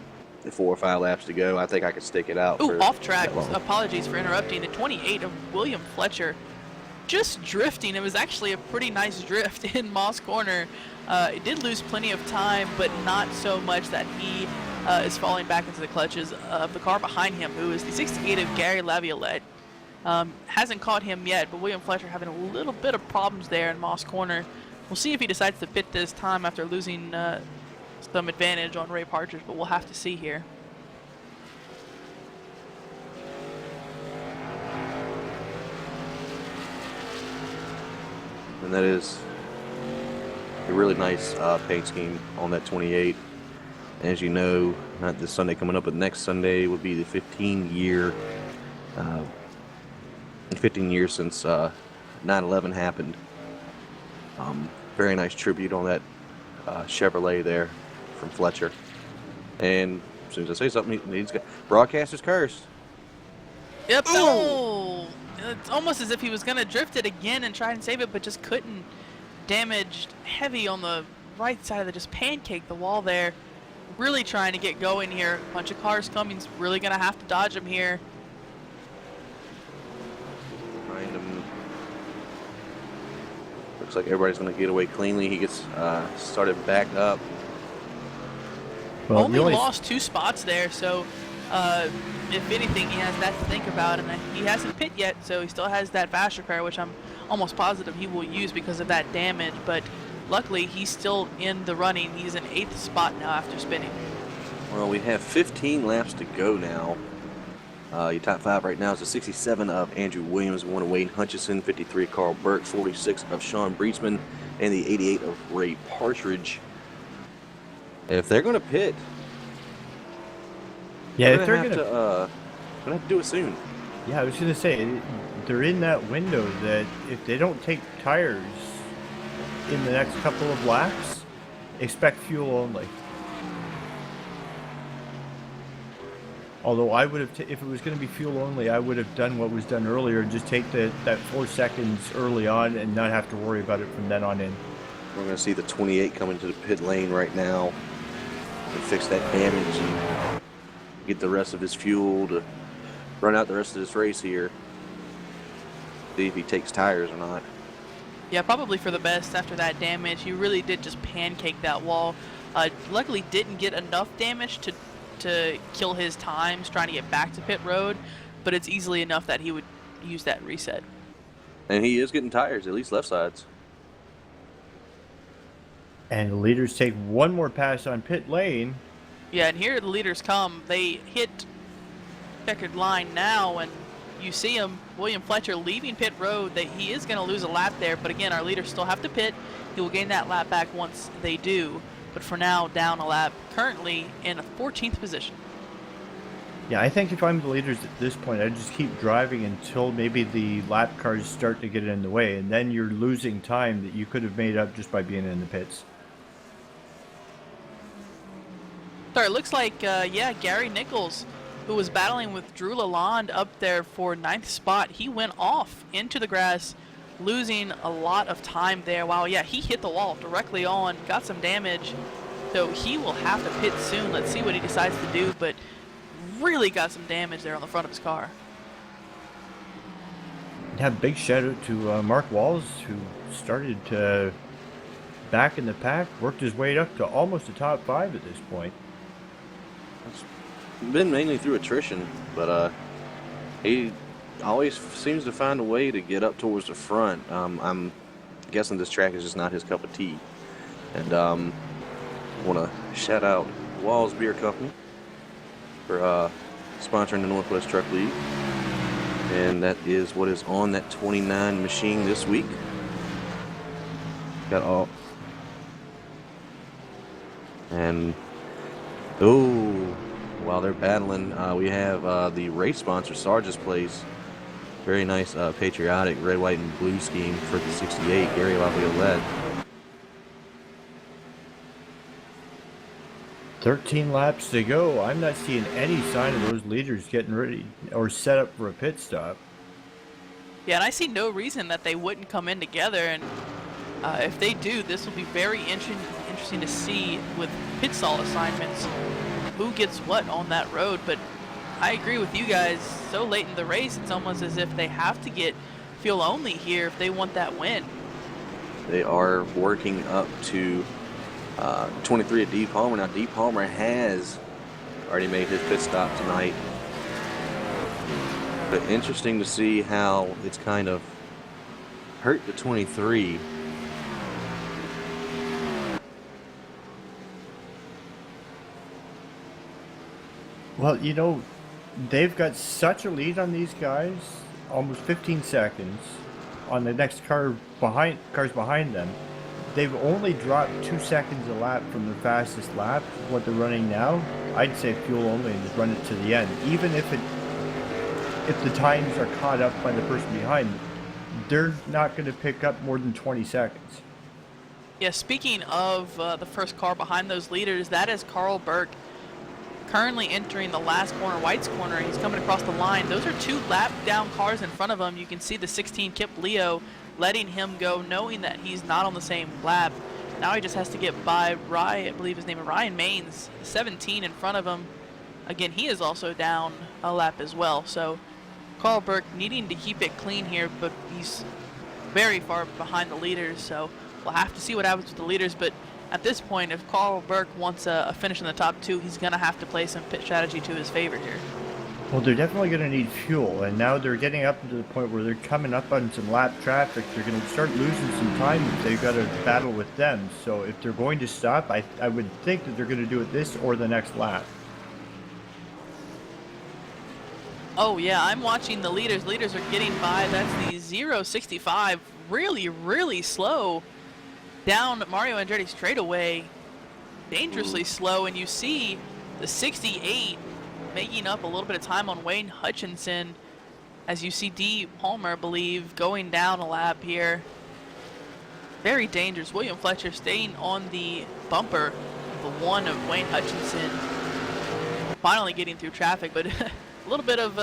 4 or 5 laps to go, I think I could stick it out. Ooh, off track. Apologies for interrupting. The 28 of William Fletcher, just drifting. It was actually a pretty nice drift in Moss Corner. It did lose plenty of time, but not so much that he is falling back into the clutches of the car behind him, who is the 68 of Gary Laviolette. Hasn't caught him yet, but William Fletcher having a little bit of problems there in Moss Corner. We'll see if he decides to pit this time after losing some advantage on Ray Partridge, but we'll have to see here. And that is a really nice paint scheme on that 28. As you know, not this Sunday coming up, but next Sunday would be the 15 years since 9/11 happened. Very nice tribute on that Chevrolet there from Fletcher. And as soon as I say something, he's got broadcaster's curse. Yep. Oh! It's almost as if he was going to drift it again and try and save it, but just couldn't. Damaged heavy on the right side of the, just pancake the wall there. Really trying to get going here. A bunch of cars coming. He's really going to have to dodge him here. Behind him. Looks like everybody's going to get away cleanly. He gets started back up. Well, only lost 2 spots there, so If anything, he has that to think about, and he hasn't pit yet, so he still has that fast repair, which I'm almost positive he will use because of that damage. But luckily, he's still in the running. He's in 8th spot now after spinning. Well, we have 15 laps to go now. Your top 5 right now is the 67 of Andrew Williams, 1 of Wayne Hutchison, 53 Carl Burke, 46 of Sean Breetzman, and the 88 of Ray Partridge. If they're going to pit, Yeah, they're going to have to do it soon. Yeah, I was going to say, they're in that window that if they don't take tires in the next couple of laps, expect fuel only. Although I would have, if it was going to be fuel only, I would have done what was done earlier and just take that 4 seconds early on and not have to worry about it from then on in. We're going to see the 28 coming to the pit lane right now to fix that damage and get the rest of his fuel to run out the rest of this race here. See if he takes tires or not. Yeah, probably for the best after that damage. He really did just pancake that wall. Luckily didn't get enough damage to kill his times trying to get back to pit road, but it's easily enough that he would use that reset. And he is getting tires, at least left sides. And the leaders take one more pass on pit lane. Yeah, and here the leaders come. They hit checkered line now, and you see him, William Fletcher, leaving pit road. He is going to lose a lap there, but again, our leaders still have to pit. He will gain that lap back once they do. But for now, down a lap, currently in a 14th position. Yeah, I think if I'm the leaders at this point, I'd just keep driving until maybe the lap cars start to get in the way, and then you're losing time that you could have made up just by being in the pits. So it looks like, yeah, Gary Nichols, who was battling with Drew Lalonde up there for 9th spot, he went off into the grass, losing a lot of time there. Wow, yeah, he hit the wall directly on, got some damage, so he will have to pit soon. Let's see what he decides to do, but really got some damage there on the front of his car. Yeah, big shout out to Mark Walls, who started back in the pack, worked his way up to almost the top 5 at this point. It's been mainly through attrition, but he always seems to find a way to get up towards the front. I'm guessing this track is just not his cup of tea. And want to shout out Walls Beer Company for sponsoring the Northwest Truck League. And that is what is on that 29 machine this week. Got all. And oh, while they're battling, we have the race sponsor, Sarge's Place. Very nice patriotic red, white, and blue scheme for the 68. Gary Laviolette. 13 laps to go. I'm not seeing any sign of those leaders getting ready or set up for a pit stop. Yeah, and I see no reason that they wouldn't come in together, and if they do, this will be very interesting to see with pit stall assignments, who gets what on that road. But I agree with you guys, so late in the race, it's almost as if they have to get fuel only here if they want that win. They are working up to 23 at D. Palmer. Now, D. Palmer has already made his pit stop tonight. But interesting to see how it's kind of hurt the 23. Well, you know, they've got such a lead on these guys, almost 15 seconds on the next cars behind them. They've only dropped 2 seconds a lap from their fastest lap. What they're running now, I'd say fuel only and just run it to the end. Even if the times are caught up by the person behind, they're not going to pick up more than 20 seconds. Yeah, speaking of the first car behind those leaders, that is Carl Burke, currently entering the last corner, White's corner. He's coming across the line. Those are 2 lap down cars in front of him. You can see the 16 Kip Leo letting him go, knowing that he's not on the same lap. Now he just has to get by I believe his name is Ryan Maines, 17 in front of him. Again, he is also down a lap as well. So Carl Burke needing to keep it clean here, but he's very far behind the leaders. So we'll have to see what happens with the leaders. But at this point, if Carl Burke wants a finish in the top 2, he's going to have to play some pit strategy to his favor here. Well, they're definitely going to need fuel, and now they're getting up to the point where they're coming up on some lap traffic. They're going to start losing some time if they've got to battle with them. So if they're going to stop, I would think that they're going to do it this or the next lap. Oh yeah, I'm watching the leaders. Leaders are getting by. That's the 0.65. Really, really slow. Down Mario Andretti straightaway. Dangerously slow, and you see the 68 making up a little bit of time on Wayne Hutchinson, as you see D. Palmer, I believe, going down a lap here. Very dangerous. William Fletcher staying on the bumper, the one of Wayne Hutchinson. Finally getting through traffic, but a little bit of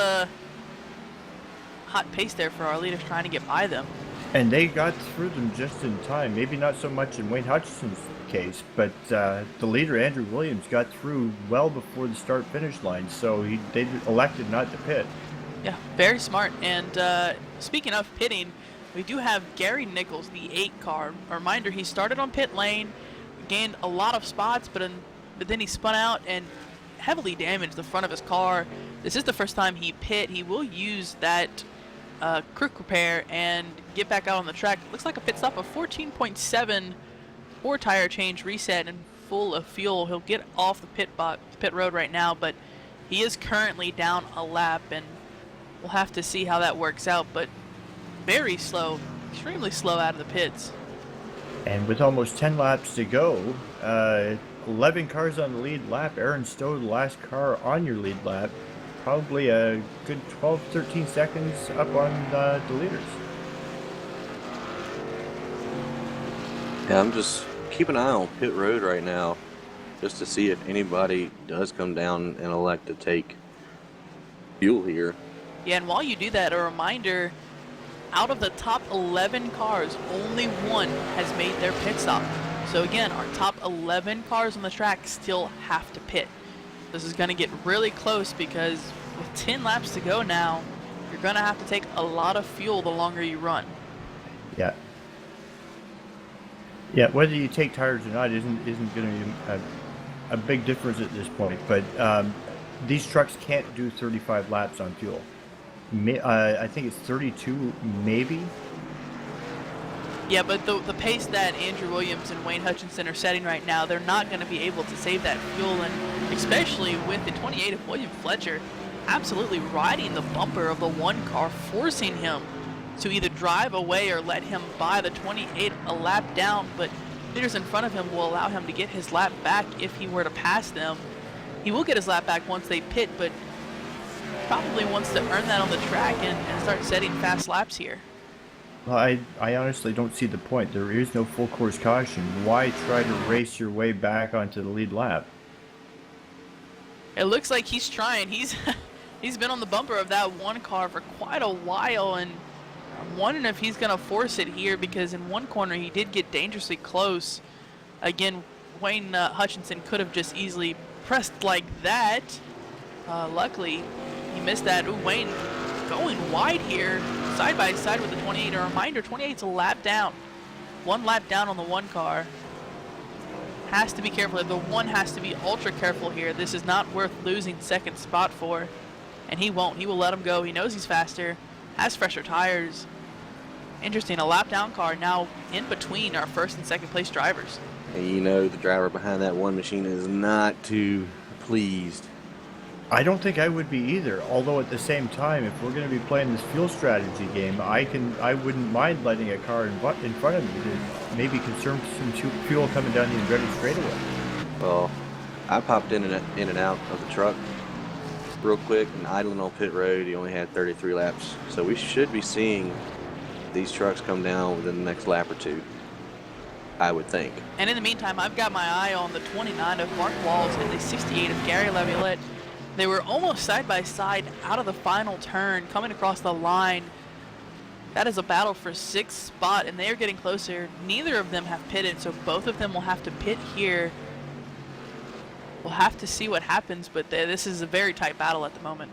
hot pace there for our leaders trying to get by them. And they got through them just in time. Maybe not so much in Wayne Hutchinson's case, but the leader, Andrew Williams, got through well before the start-finish line, so they elected not to pit. Yeah, very smart. And speaking of pitting, we do have Gary Nichols, the 8 car. A reminder, he started on pit lane, gained a lot of spots, but then he spun out and heavily damaged the front of his car. This is the first time he pit. He will use that quick repair and get back out on the track. Looks like a pit stop of 14.7 for tire change, reset, and full of fuel. He'll get off the pit road right now, but he is currently down a lap, and we'll have to see how that works out. But very slow, extremely slow out of the pits. And with almost 10 laps to go, 11 cars on the lead lap. Aaron Stowe, the last car on your lead lap. Probably a good 12, 13 seconds up on the leaders. Yeah, I'm just keeping an eye on pit road right now, just to see if anybody does come down and elect to take fuel here. Yeah, and while you do that, a reminder, out of the top 11 cars, only one has made their pit stop. So again, our top 11 cars on the track still have to pit. This is going to get really close because with 10 laps to go now, you're going to have to take a lot of fuel the longer you run. Yeah. Yeah, whether you take tires or not isn't going to be a big difference at this point. But these trucks can't do 35 laps on fuel. I think it's 32, maybe. Yeah, but the pace that Andrew Williams and Wayne Hutchinson are setting right now, they're not going to be able to save that fuel, and especially with the 28 of William Fletcher absolutely riding the bumper of the 1 car, forcing him to either drive away or let him buy the 28 a lap down, but leaders in front of him will allow him to get his lap back if he were to pass them. He will get his lap back once they pit, but probably wants to earn that on the track and start setting fast laps here. Well, I honestly don't see the point. There is no full course caution. Why try to race your way back onto the lead lap? It looks like he's trying. He's been on the bumper of that 1 car for quite a while, and I'm wondering if he's going to force it here, because in one corner he did get dangerously close. Again, Wayne Hutchinson could have just easily pressed like that. Luckily, he missed that. Ooh, Wayne going wide here, side by side with the 28. A reminder, 28's a lap down. 1 lap down on the 1 car. Has to be careful. The 1 has to be ultra careful here. This is not worth losing second spot for. And he won't. He will let him go. He knows he's faster. Has fresher tires. Interesting. A lap down car now in between our first and second place drivers. And you know the driver behind that 1 machine is not too pleased. I don't think I would be either. Although at the same time, if we're going to be playing this fuel strategy game, I wouldn't mind letting a car in front of me to maybe consume some fuel coming down the Andretti straightaway. Well, I popped in and out of the truck real quick and idling on pit road. He only had 33 laps, so we should be seeing these trucks come down within the next lap or 2, I would think. And in the meantime, I've got my eye on the 29 of Mark Walls and the 68 of Gary Laviolette. They were almost side by side out of the final turn, coming across the line. That is a battle for 6th spot, and they are getting closer. Neither of them have pitted, so both of them will have to pit here. We'll have to see what happens, but this is a very tight battle at the moment.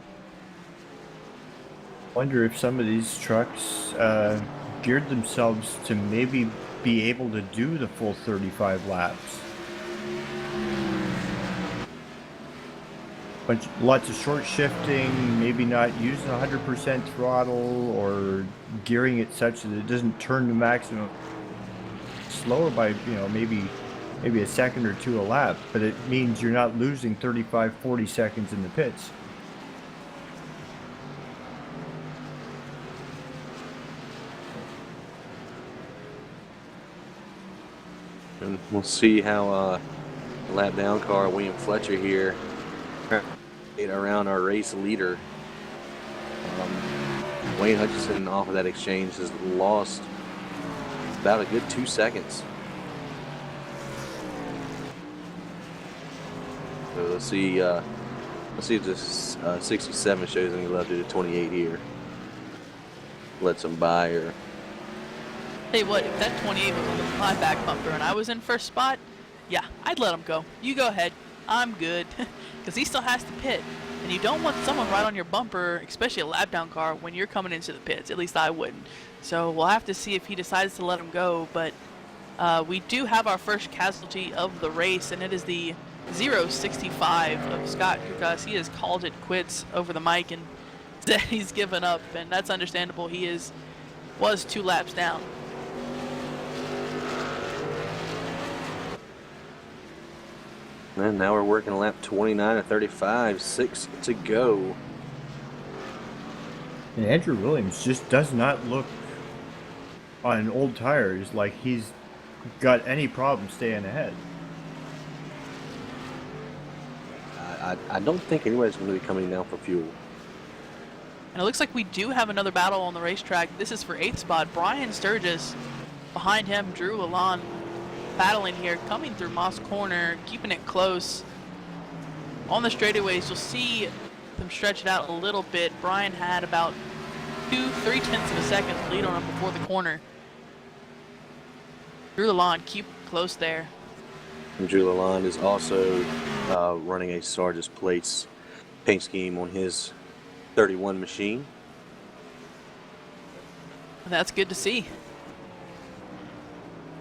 Wonder if some of these trucks geared themselves to maybe be able to do the full 35 laps. Lots of short shifting, maybe not using 100% throttle or gearing it such that it doesn't turn to maximum. Slower by, maybe a second or two a lap, but it means you're not losing 35, 40 seconds in the pits. And we'll see how the lap down car, William Fletcher here, around our race leader. Wayne Hutchinson off of that exchange has lost about a good 2 seconds. So let's see if this 67 shows any love to the 28 here. Let some by or. Hey, what, if that 28 was on my back bumper and I was in first spot, yeah, I'd let him go. You go ahead. I'm good. Because he still has to pit. And you don't want someone right on your bumper, especially a lap down car, when you're coming into the pits. At least I wouldn't. So we'll have to see if he decides to let him go. But we do have our first casualty of the race, and it is the 065 of Scott Kukas. He has called it quits over the mic and said he's given up, and that's understandable. He was 2 laps down. And now we're working lap 29 of 35, 6 to go. And Andrew Williams just does not look on old tires like he's got any problem staying ahead. I don't think anybody's going to be coming down for fuel. And it looks like we do have another battle on the racetrack. This is for 8th spot. Brian Sturgis behind him, Drew Lalonde battling here, coming through Moss Corner, keeping it close. On the straightaways, you'll see them stretch it out a little bit. Brian had about 2-3 tenths of a second lead on him before the corner. Drew Lalonde keep close there. And Drew Lalonde is also running a Sarge's Plates paint scheme on his 31 machine. That's good to see.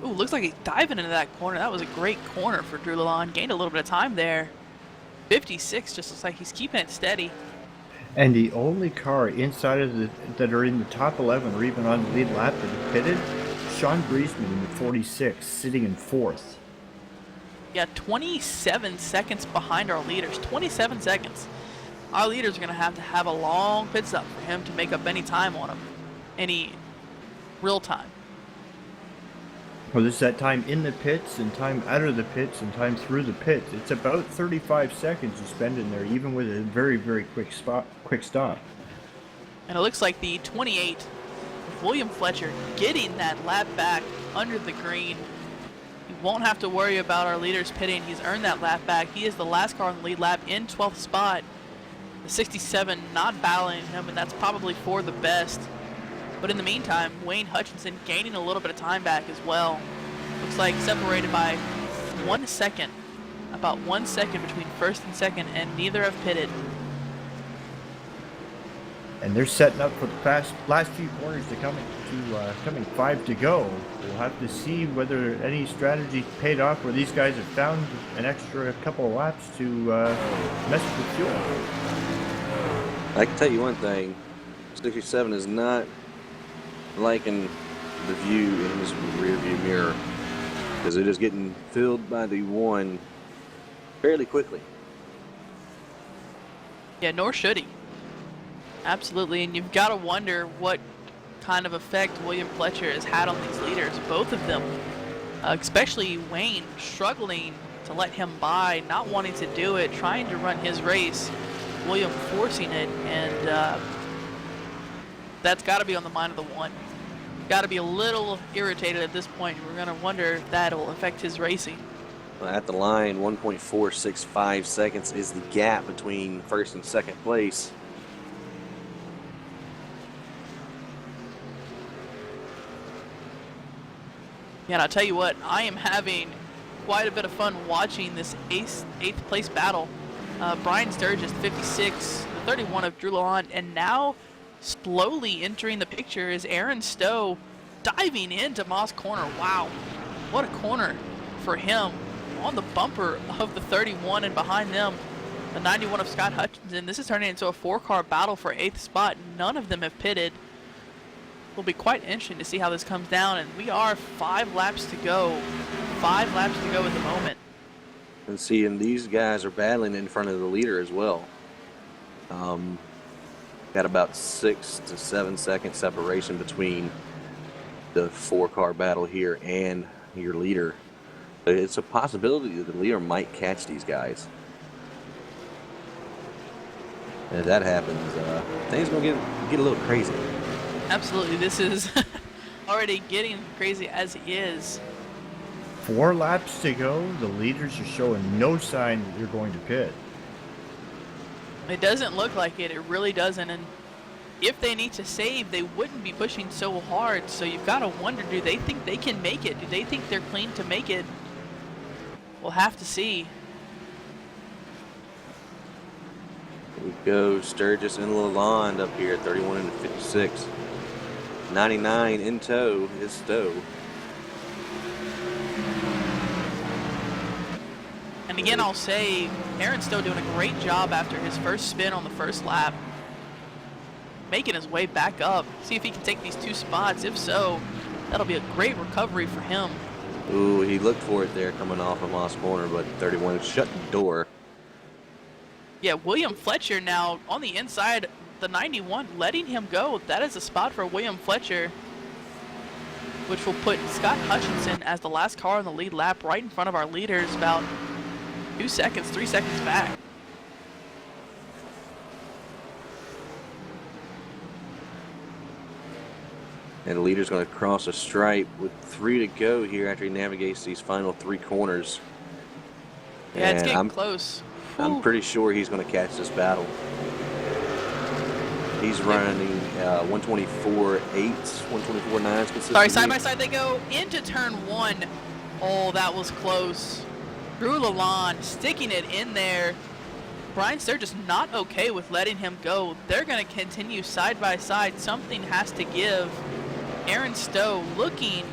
Ooh, looks like he's diving into that corner. That was a great corner for Drew Lalonde. Gained a little bit of time there. 56 just looks like he's keeping it steady. And the only car inside of that are in the top 11 or even on the lead lap that are pitted, Sean Griezmann in the 46, sitting in 4th. Yeah, 27 seconds behind our leaders. 27 seconds. Our leaders are going to have a long pit stop for him to make up any time on him. Any real time. Well, there's that time in the pits and time out of the pits and time through the pits. It's about 35 seconds you spend in there, even with a very, very quick stop. And it looks like the 28, William Fletcher, getting that lap back under the green. He won't have to worry about our leaders pitting. He's earned that lap back. He is the last car on the lead lap in 12th spot. The 67 not battling him, and that's probably for the best. But in the meantime, Wayne Hutchinson gaining a little bit of time back as well. Looks like separated by 1 second. About 1 second between first and second, and neither have pitted. And they're setting up for the last few corners coming 5 to go. We'll have to see whether any strategy paid off where these guys have found an extra couple of laps to mess with the fuel. I can tell you one thing, 67 is not liking the view in his rear view mirror, because it is getting filled by the 1 fairly quickly. Yeah, nor should he. Absolutely, and you've got to wonder what kind of effect William Fletcher has had on these leaders, both of them, especially Wayne, struggling to let him by, not wanting to do it, trying to run his race, William forcing it, and that's got to be on the mind of the 1. Got to be a little irritated at this point. We're going to wonder if that'll affect his racing. At the line, 1.465 seconds is the gap between first and second place. Yeah, and I'll tell you what, I am having quite a bit of fun watching this 8th place battle. Brian Sturgis, 56, the 31 of Drew Lalonde, and now slowly entering the picture is Aaron Stowe, diving into Moss corner. Wow, what a corner for him. On the bumper of the 31, and behind them, the 91 of Scott Hutchinson. This is turning into a 4-car battle for 8th spot. None of them have pitted. Will be quite interesting to see how this comes down, and we are 5 laps to go. 5 laps to go at the moment. And see, and these guys are battling in front of the leader as well. Got about 6 to 7 second separation between the 4-car battle here and your leader. It's a possibility that the leader might catch these guys. And if that happens, things are going to get a little crazy. Absolutely. This is already getting crazy as it is. 4 laps to go. The leaders are showing no sign that they're going to pit. It doesn't look like it. It really doesn't. And if they need to save, they wouldn't be pushing so hard. So you've got to wonder, do they think they can make it? Do they think they're clean to make it? We'll have to see. Here we go. Sturgis and Lalonde up here, 31 and 56. 99 in tow is Stowe. And again, I'll say, Aaron Stowe doing a great job after his first spin on the first lap. Making his way back up. See if he can take these 2 spots. If so, that'll be a great recovery for him. Ooh, he looked for it there coming off of Moss corner, but 31 shut the door. Yeah, William Fletcher now on the inside, the 91, letting him go. That is a spot for William Fletcher, which will put Scott Hutchinson as the last car on the lead lap right in front of our leaders, about 2 seconds, 3 seconds back. And the leader's going to cross a stripe with 3 to go here after he navigates these final 3 corners. Yeah, it's And getting close. I'm pretty sure he's going to catch this battle. He's running 124.8, 124.9 consistently. Sorry, side by side they go into turn 1. Oh, that was close. Drew Lalonde sticking it in there. Brian Sturgis not okay with letting him go. They're going to continue side by side. Something has to give. Aaron Stowe looking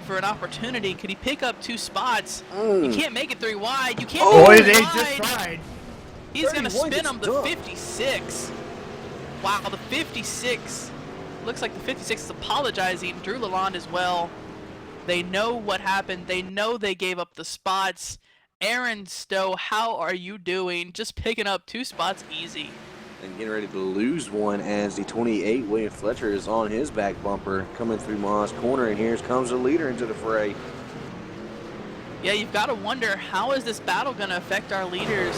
for an opportunity. Could he pick up 2 spots? You can't make it 3 wide. You can't Oh, make it they 3 just wide. tried. He's going to 31 spin gets him the done. 56. Wow, the 56. Looks like the 56 is apologizing. Drew Lalonde as well. They know what happened. They know they gave up the spots. Aaron Stowe, how are you doing? Just picking up 2 spots easy. And getting ready to lose one as the 28, William Fletcher, is on his back bumper coming through Moss corner, and here comes the leader into the fray. Yeah, you've got to wonder, how is this battle going to affect our leaders?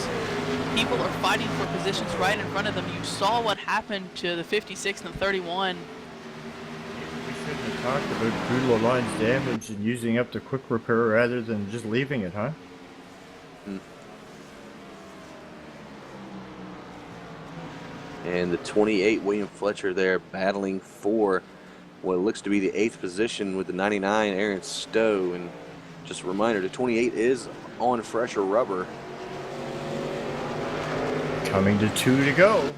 People are fighting for positions right in front of them. You saw what happened to the 56 and the 31. We shouldn't have talked about Drew Lalonde's damage and using up the quick repair rather than just leaving it, huh? And the 28, William Fletcher, there battling for what looks to be the 8th position with the 99, Aaron Stowe. And just a reminder, the 28 is on fresher rubber. Coming to 2 to go.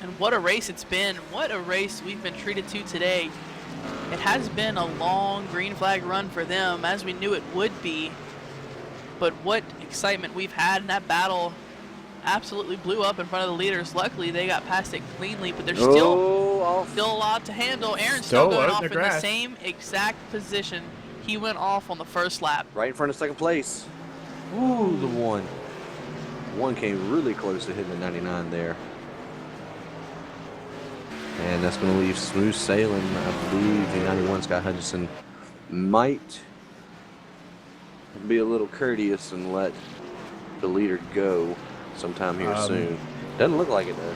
And what a race it's been. What a race we've been treated to today. It has been a long green flag run for them, as we knew it would be. But what excitement we've had in that battle. Absolutely blew up in front of the leaders. Luckily, they got past it cleanly, but there's still a lot to handle. Aaron's still going off in the same exact position he went off on the first lap. Right in front of second place. Ooh, the 1. 1 came really close to hitting the 99 there. And that's going to leave smooth sailing. I believe the 91, Scott Hutchinson, might be a little courteous and let the leader go sometime here soon. Doesn't look like it though.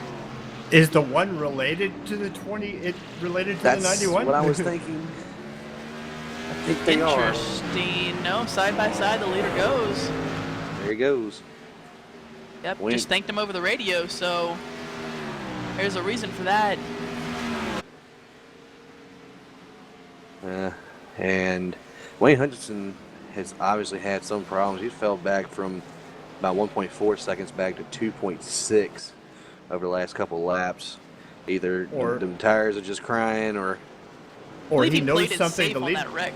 Is the 1 related to the 20? It related to That's the 91? what I was thinking. I think they are. Interesting. No, side by side, the leader goes. There he goes. Yep, just thanked him over the radio, so there's a reason for that. And Wayne Hutchinson has obviously had some problems. He fell back from about 1.4 seconds back to 2.6 over the last couple laps. Either the tires are just crying, or Or believe he he knows played it something safe the on lead, that wreck.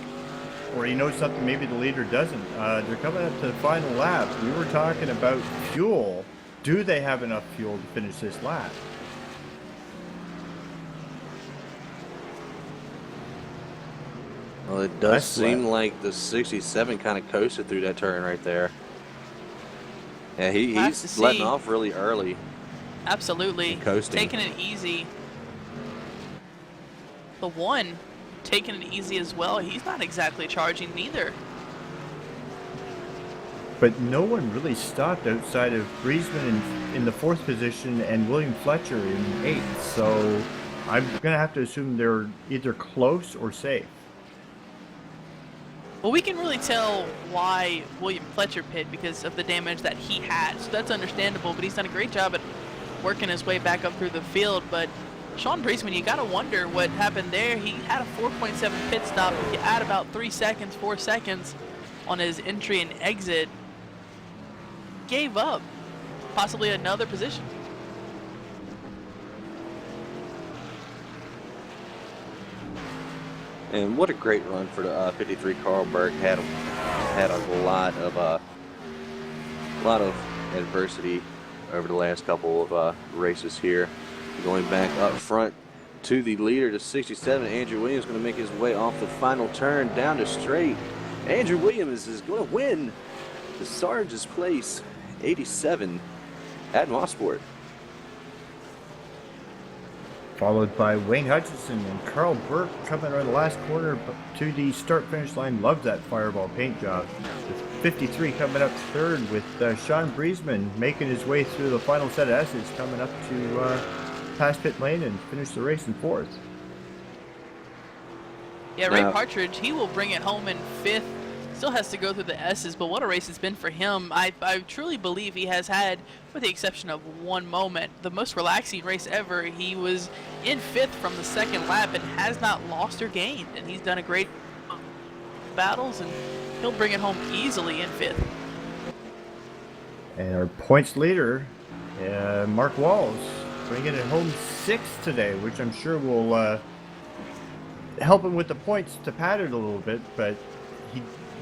or he knows something maybe the leader doesn't. They're coming up to the final lap. We were talking about fuel. Do they have enough fuel to finish this lap? Well, it does Last seem lap. like the 67 kind of coasted through that turn right there. Yeah, We'll have to he's letting see. off really early. Absolutely. And coasting. Taking it easy. The one taking it easy as well. He's not exactly charging neither. But no one really stopped outside of Griezmann in the 4th position and William Fletcher in 8th. So I'm going to have to assume they're either close or safe. Well, we can really tell why William Fletcher pit because of the damage that he had. So that's understandable, but he's done a great job at working his way back up through the field. But Sean Briesman, you got to wonder what happened there. He had a 4.7 pit stop. If you add about 3 seconds, 4 seconds on his entry and exit, gave up possibly another position. And what a great run for the 53 Carlberg. Had a lot of adversity over the last couple of races here. Going back up front to the leader, to 67, Andrew Williams going to make his way off the final turn down the straight. Andrew Williams is going to win the Sarge's place, 87 at Mosport. Followed by Wayne Hutchinson and Carl Burke coming around the last corner to the start-finish line. Loved that fireball paint job. The 53 coming up third with Sean Briesman making his way through the final set of S's, coming up to past pit lane and finish the race in 4th. Yeah, Ray Partridge, he will bring it home in 5th. Still has to go through the S's, but what a race it's been for him. I truly believe he has had, with the exception of one moment, the most relaxing race ever. He was in 5th from the 2nd lap and has not lost or gained, and he's done a great battles, and he'll bring it home easily in 5th. And our points leader, Mark Walls, bringing it home 6th today, which I'm sure will help him with the points to pad it a little bit, but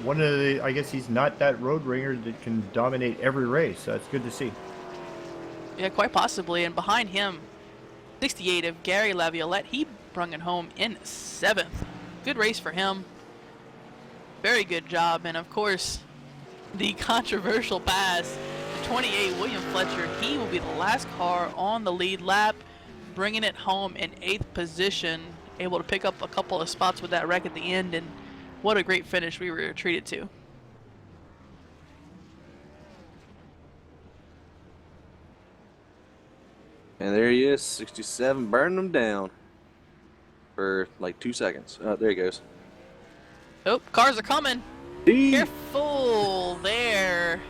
I guess he's not that road ringer that can dominate every race. So it's good to see. Yeah, quite possibly. And behind him, 68 of Gary Laviolette, he brung it home in 7th. Good race for him. Very good job. And of course, the controversial pass, the 28 William Fletcher, he will be the last car on the lead lap, bringing it home in 8th position, able to pick up a couple of spots with that wreck at the end. And what a great finish we were treated to. And there he is, 67, burning them down for like 2 seconds. Oh, there he goes. Oh, cars are coming. D. Careful there.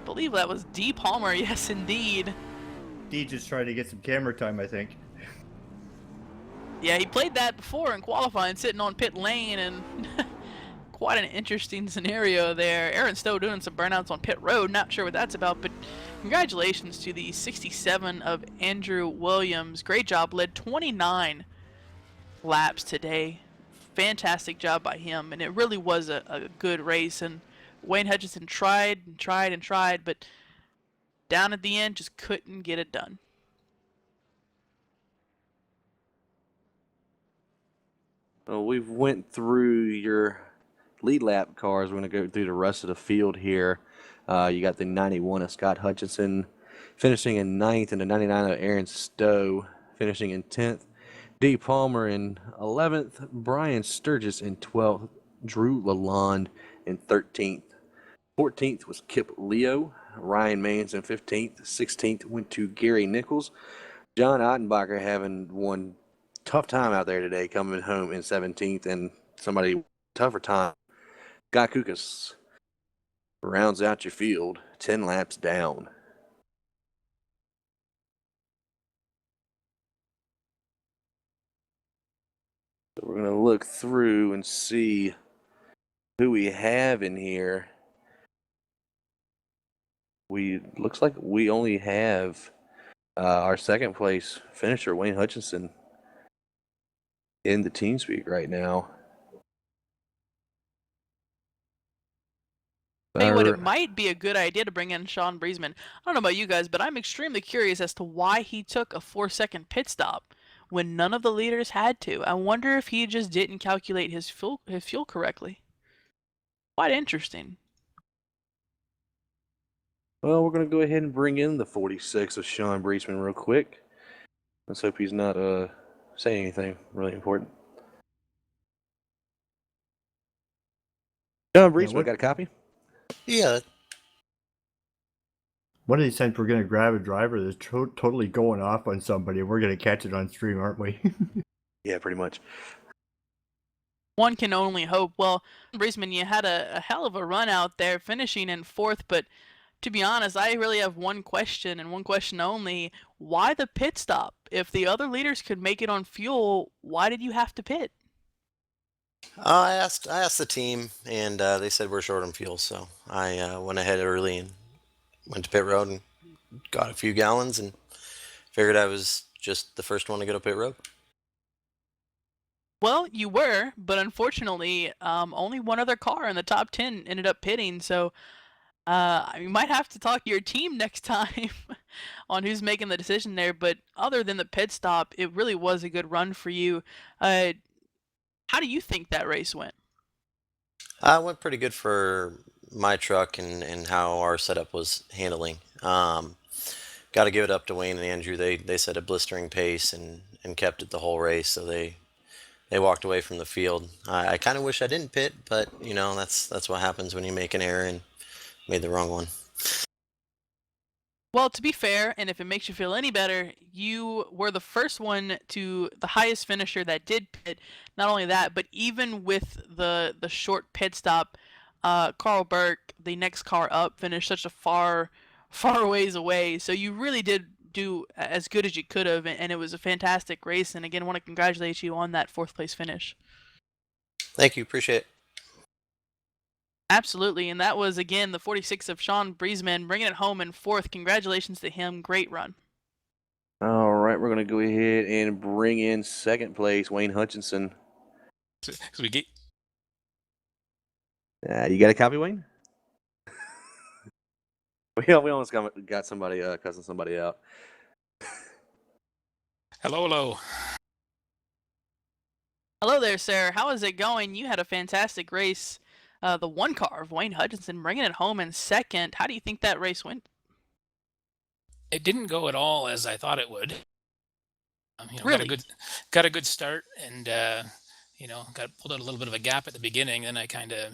I believe that was D. Palmer. Yes, indeed. D just trying to get some camera time, I think. Yeah, he played that before in qualifying, sitting on pit lane, and quite an interesting scenario there. Aaron Stowe doing some burnouts on pit road. Not sure what that's about, but congratulations to the 67 of Andrew Williams. Great job. Led 29 laps today. Fantastic job by him, and it really was a good race. And Wayne Hutchinson tried and tried and tried, but down at the end just couldn't get it done. Well, we've went through your lead lap cars. We're going to go through the rest of the field here. You got the 91 of Scott Hutchinson finishing in 9th, and the 99 of Aaron Stowe finishing in 10th. D. Palmer in 11th, Brian Sturgis in 12th, Drew Lalonde in 13th. 14th was Kip Leo, Ryan Maines in 15th. 16th went to Gary Nichols. John Ottenbacher having one tough time out there today, coming home in 17th, and somebody tougher time. Guy Kukas rounds out your field 10 laps down. So we're going to look through and see who we have in here. Looks like we only have our second place finisher, Wayne Hutchinson. in the TeamSpeak right now. Tell you what, it might be a good idea to bring in Sean Breesman. I don't know about you guys, but I'm extremely curious as to why he took a 4-second pit stop when none of the leaders had to. I wonder if he just didn't calculate his fuel correctly. Quite interesting. Well, we're going to go ahead and bring in the 46 of Sean Breesman real quick. Let's hope he's not saying anything really important. Sean Breesman, got a copy? Yeah. One of these times we're going to grab a driver that's totally going off on somebody, and we're going to catch it on stream, aren't we? Yeah, pretty much. One can only hope. Well, Breesman, you had a hell of a run out there, finishing in 4th, but to be honest, I really have one question, and one question only. Why the pit stop? If the other leaders could make it on fuel, why did you have to pit? I asked the team, and they said we're short on fuel, so I went ahead early and went to pit road and got a few gallons and figured I was just the first one to go to pit road. Well, you were, but unfortunately, only one other car in the top 10 ended up pitting, so you might have to talk to your team next time on who's making the decision there. But other than the pit stop, it really was a good run for you. How do you think that race went? It went pretty good for my truck and how our setup was handling. Got to give it up to Wayne and Andrew. They set a blistering pace and kept it the whole race, so they walked away from the field. I kind of wish I didn't pit, but you know that's what happens when you make an error and made the wrong one. Well, to be fair, and if it makes you feel any better, you were the first one to the highest finisher that did pit. Not only that, but even with the short pit stop, Carl Burke, the next car up, finished such a far ways away. So you really did do as good as you could have, and it was a fantastic race. And again, I want to congratulate you on that 4th place finish. Thank you, appreciate it. Absolutely, and that was, again, the 46 of Sean Breesman, bringing it home in 4th. Congratulations to him. Great run. All right, we're going to go ahead and bring in 2nd place, Wayne Hutchinson. We get... You got a copy, Wayne? we almost got somebody cussing somebody out. Hello. Hello there, sir. How is it going? You had a fantastic race. The one car of Wayne Hutchinson bringing it home in 2nd. How do you think that race went? It didn't go at all as I thought it would. Really? Got a good start, and got pulled out a little bit of a gap at the beginning. Then I kind of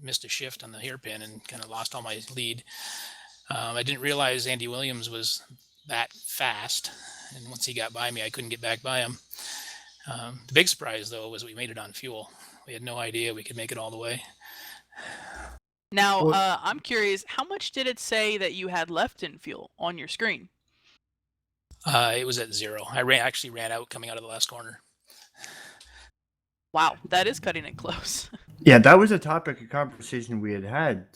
missed a shift on the hairpin and kind of lost all my lead. I didn't realize Andy Williams was that fast, and once he got by me, I couldn't get back by him. The big surprise, though, was we made it on fuel. We had no idea we could make it all the way. Now, I'm curious, how much did it say that you had left in fuel on your screen? It was at 0. I actually ran out coming out of the last corner. Wow, that is cutting it close. Yeah, that was a topic of conversation we had.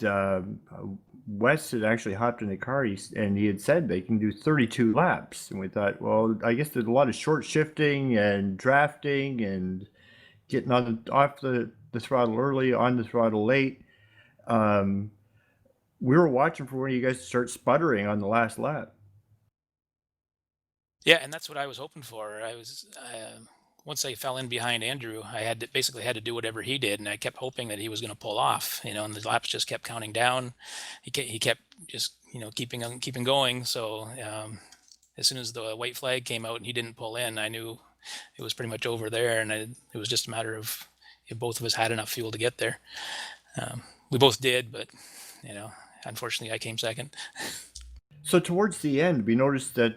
Wes had actually hopped in the car and he had said they can do 32 laps. And we thought, well, I guess there's a lot of short shifting and drafting and getting off the throttle early, on the throttle late. We were watching for one of you guys to start sputtering on the last lap. Yeah, and that's what I was hoping for. I was once I fell in behind Andrew, I basically had to do whatever he did, and I kept hoping that he was going to pull off. And the laps just kept counting down. He kept just keeping going. So as soon as the white flag came out and he didn't pull in, I knew it was pretty much over there, and it was just a matter of if both of us had enough fuel to get there. We both did, but unfortunately, I came 2nd. So towards the end, we noticed that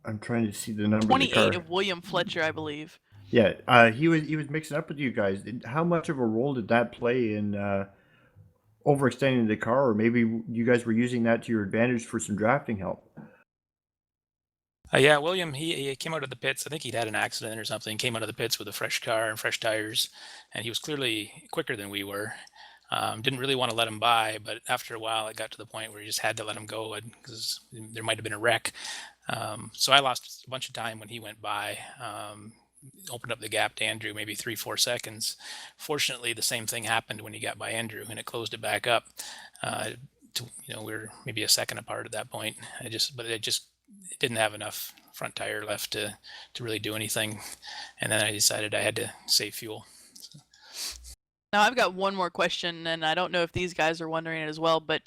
I'm trying to see the number. 28 of William Fletcher, I believe. Yeah, he was mixing up with you guys. How much of a role did that play in overextending the car, or maybe you guys were using that to your advantage for some drafting help? Yeah, William, he came out of the pits. I think he'd had an accident or something. Came out of the pits with a fresh car and fresh tires, and he was clearly quicker than we were. Didn't really want to let him by, but after a while, it got to the point where you just had to let him go because there might have been a wreck. So I lost a bunch of time when he went by. opened up the gap to Andrew maybe 3-4 seconds. Fortunately, the same thing happened when he got by Andrew, and it closed it back up. We were maybe a second apart at that point. It didn't have enough front tire left to really do anything, and then I decided I had to save fuel. Now I've got one more question, and I don't know if these guys are wondering it as well, but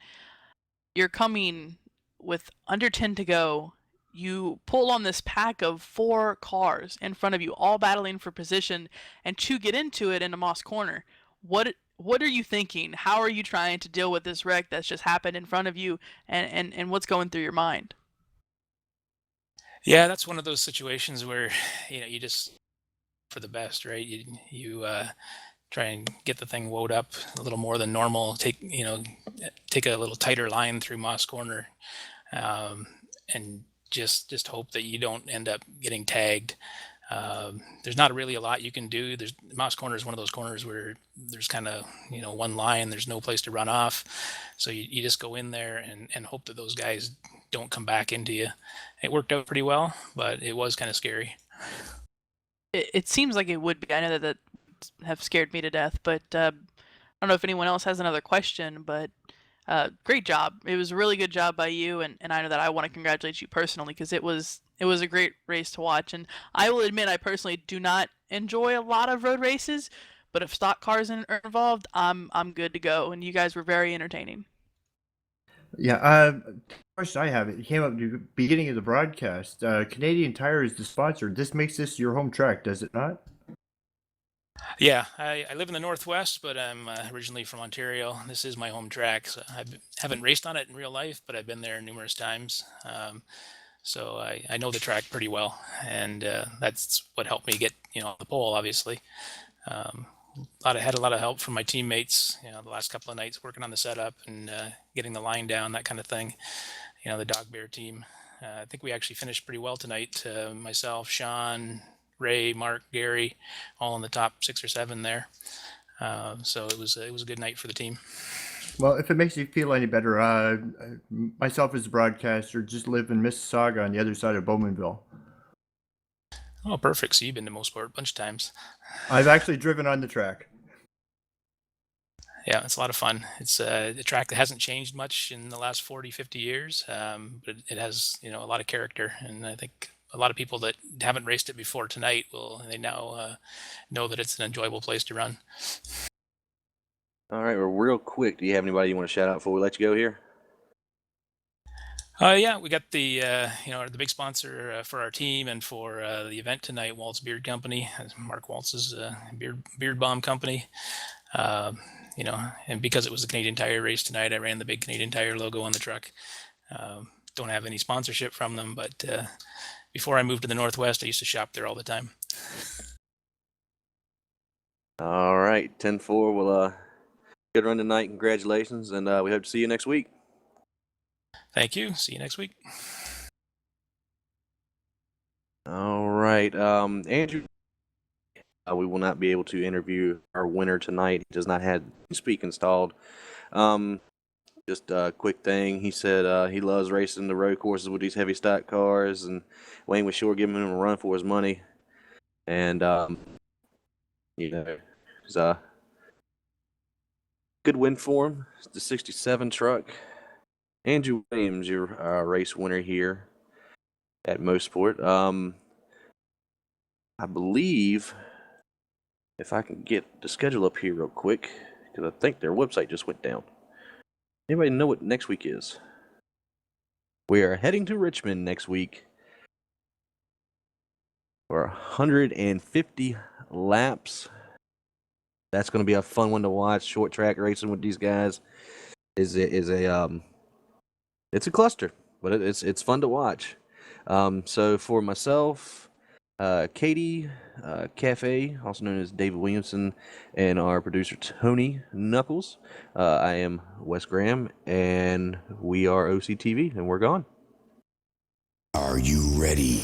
you're coming with under 10 to go. You pull on this pack of 4 cars in front of you, all battling for position, and to get into it into Moss Corner. What are you thinking? How are you trying to deal with this wreck that's just happened in front of you, and what's going through your mind? Yeah, that's one of those situations where you just for the best, right? You try and get the thing wound up a little more than normal. Take a little tighter line through Moss Corner, and just hope that you don't end up getting tagged. There's not really a lot you can do. Moss Corner is one of those corners where there's kind of one line. There's no place to run off, so you just go in there and hope that those guys don't come back into you. It worked out pretty well, but it was kind of scary. It seems like it would be. I know that have scared me to death, but I don't know if anyone else has another question, but great job. It was a really good job by you, and I know that I want to congratulate you personally because it was a great race to watch. And I will admit I personally do not enjoy a lot of road races, but if stock cars are involved, I'm good to go, and you guys were very entertaining. Yeah, question I have, it came up at the beginning of the broadcast. Canadian Tire is the sponsor. This makes this your home track, does it not? Yeah, I live in the Northwest, but I'm originally from Ontario. This is my home track. So I haven't raced on it in real life, but I've been there numerous times. So I know the track pretty well, and that's what helped me get the pole, obviously. Had a lot of help from my teammates, the last couple of nights working on the setup and getting the line down, that kind of thing. The Dog Bear team. I think we actually finished pretty well tonight. Myself, Sean, Ray, Mark, Gary, all in the top 6 or 7 there. So it was a good night for the team. Well, if it makes you feel any better, myself as a broadcaster just live in Mississauga on the other side of Bowmanville. Oh, perfect. So you've been to Mosport a bunch of times. I've actually driven on the track. Yeah, it's a lot of fun. It's a track that hasn't changed much in the last 40, 50 years, but it has a lot of character, and I think a lot of people that haven't raced it before tonight they now know that it's an enjoyable place to run. All right, well, real quick, do you have anybody you want to shout out before we let you go here? Yeah, we got the the big sponsor for our team and for the event tonight, Waltz Beard Company, Mark Waltz's beard bomb company. And because it was a Canadian Tire race tonight, I ran the big Canadian Tire logo on the truck. Don't have any sponsorship from them, but before I moved to the Northwest, I used to shop there all the time. All right, 10-4. Well, good run tonight. Congratulations, and we hope to see you next week. Thank you. See you next week. All right, Andrew. We will not be able to interview our winner tonight. He does not have Speak installed. Just a quick thing. He said he loves racing the road courses with these heavy stock cars, and Wayne was sure giving him a run for his money. And it's a good win for him. It's the 67 truck. Andrew Williams, your race winner here at Mosport. I believe, if I can get the schedule up here real quick, because I think their website just went down. Anybody know what next week is? We are heading to Richmond next week for 150 laps. That's going to be a fun one to watch. Short track racing with these guys it's a cluster, but it's fun to watch. So for myself, Katie, Cafe, also known as David Williamson, and our producer Tony Knuckles, I am Wes Graham, and we are OCTV, and we're gone. Are you ready?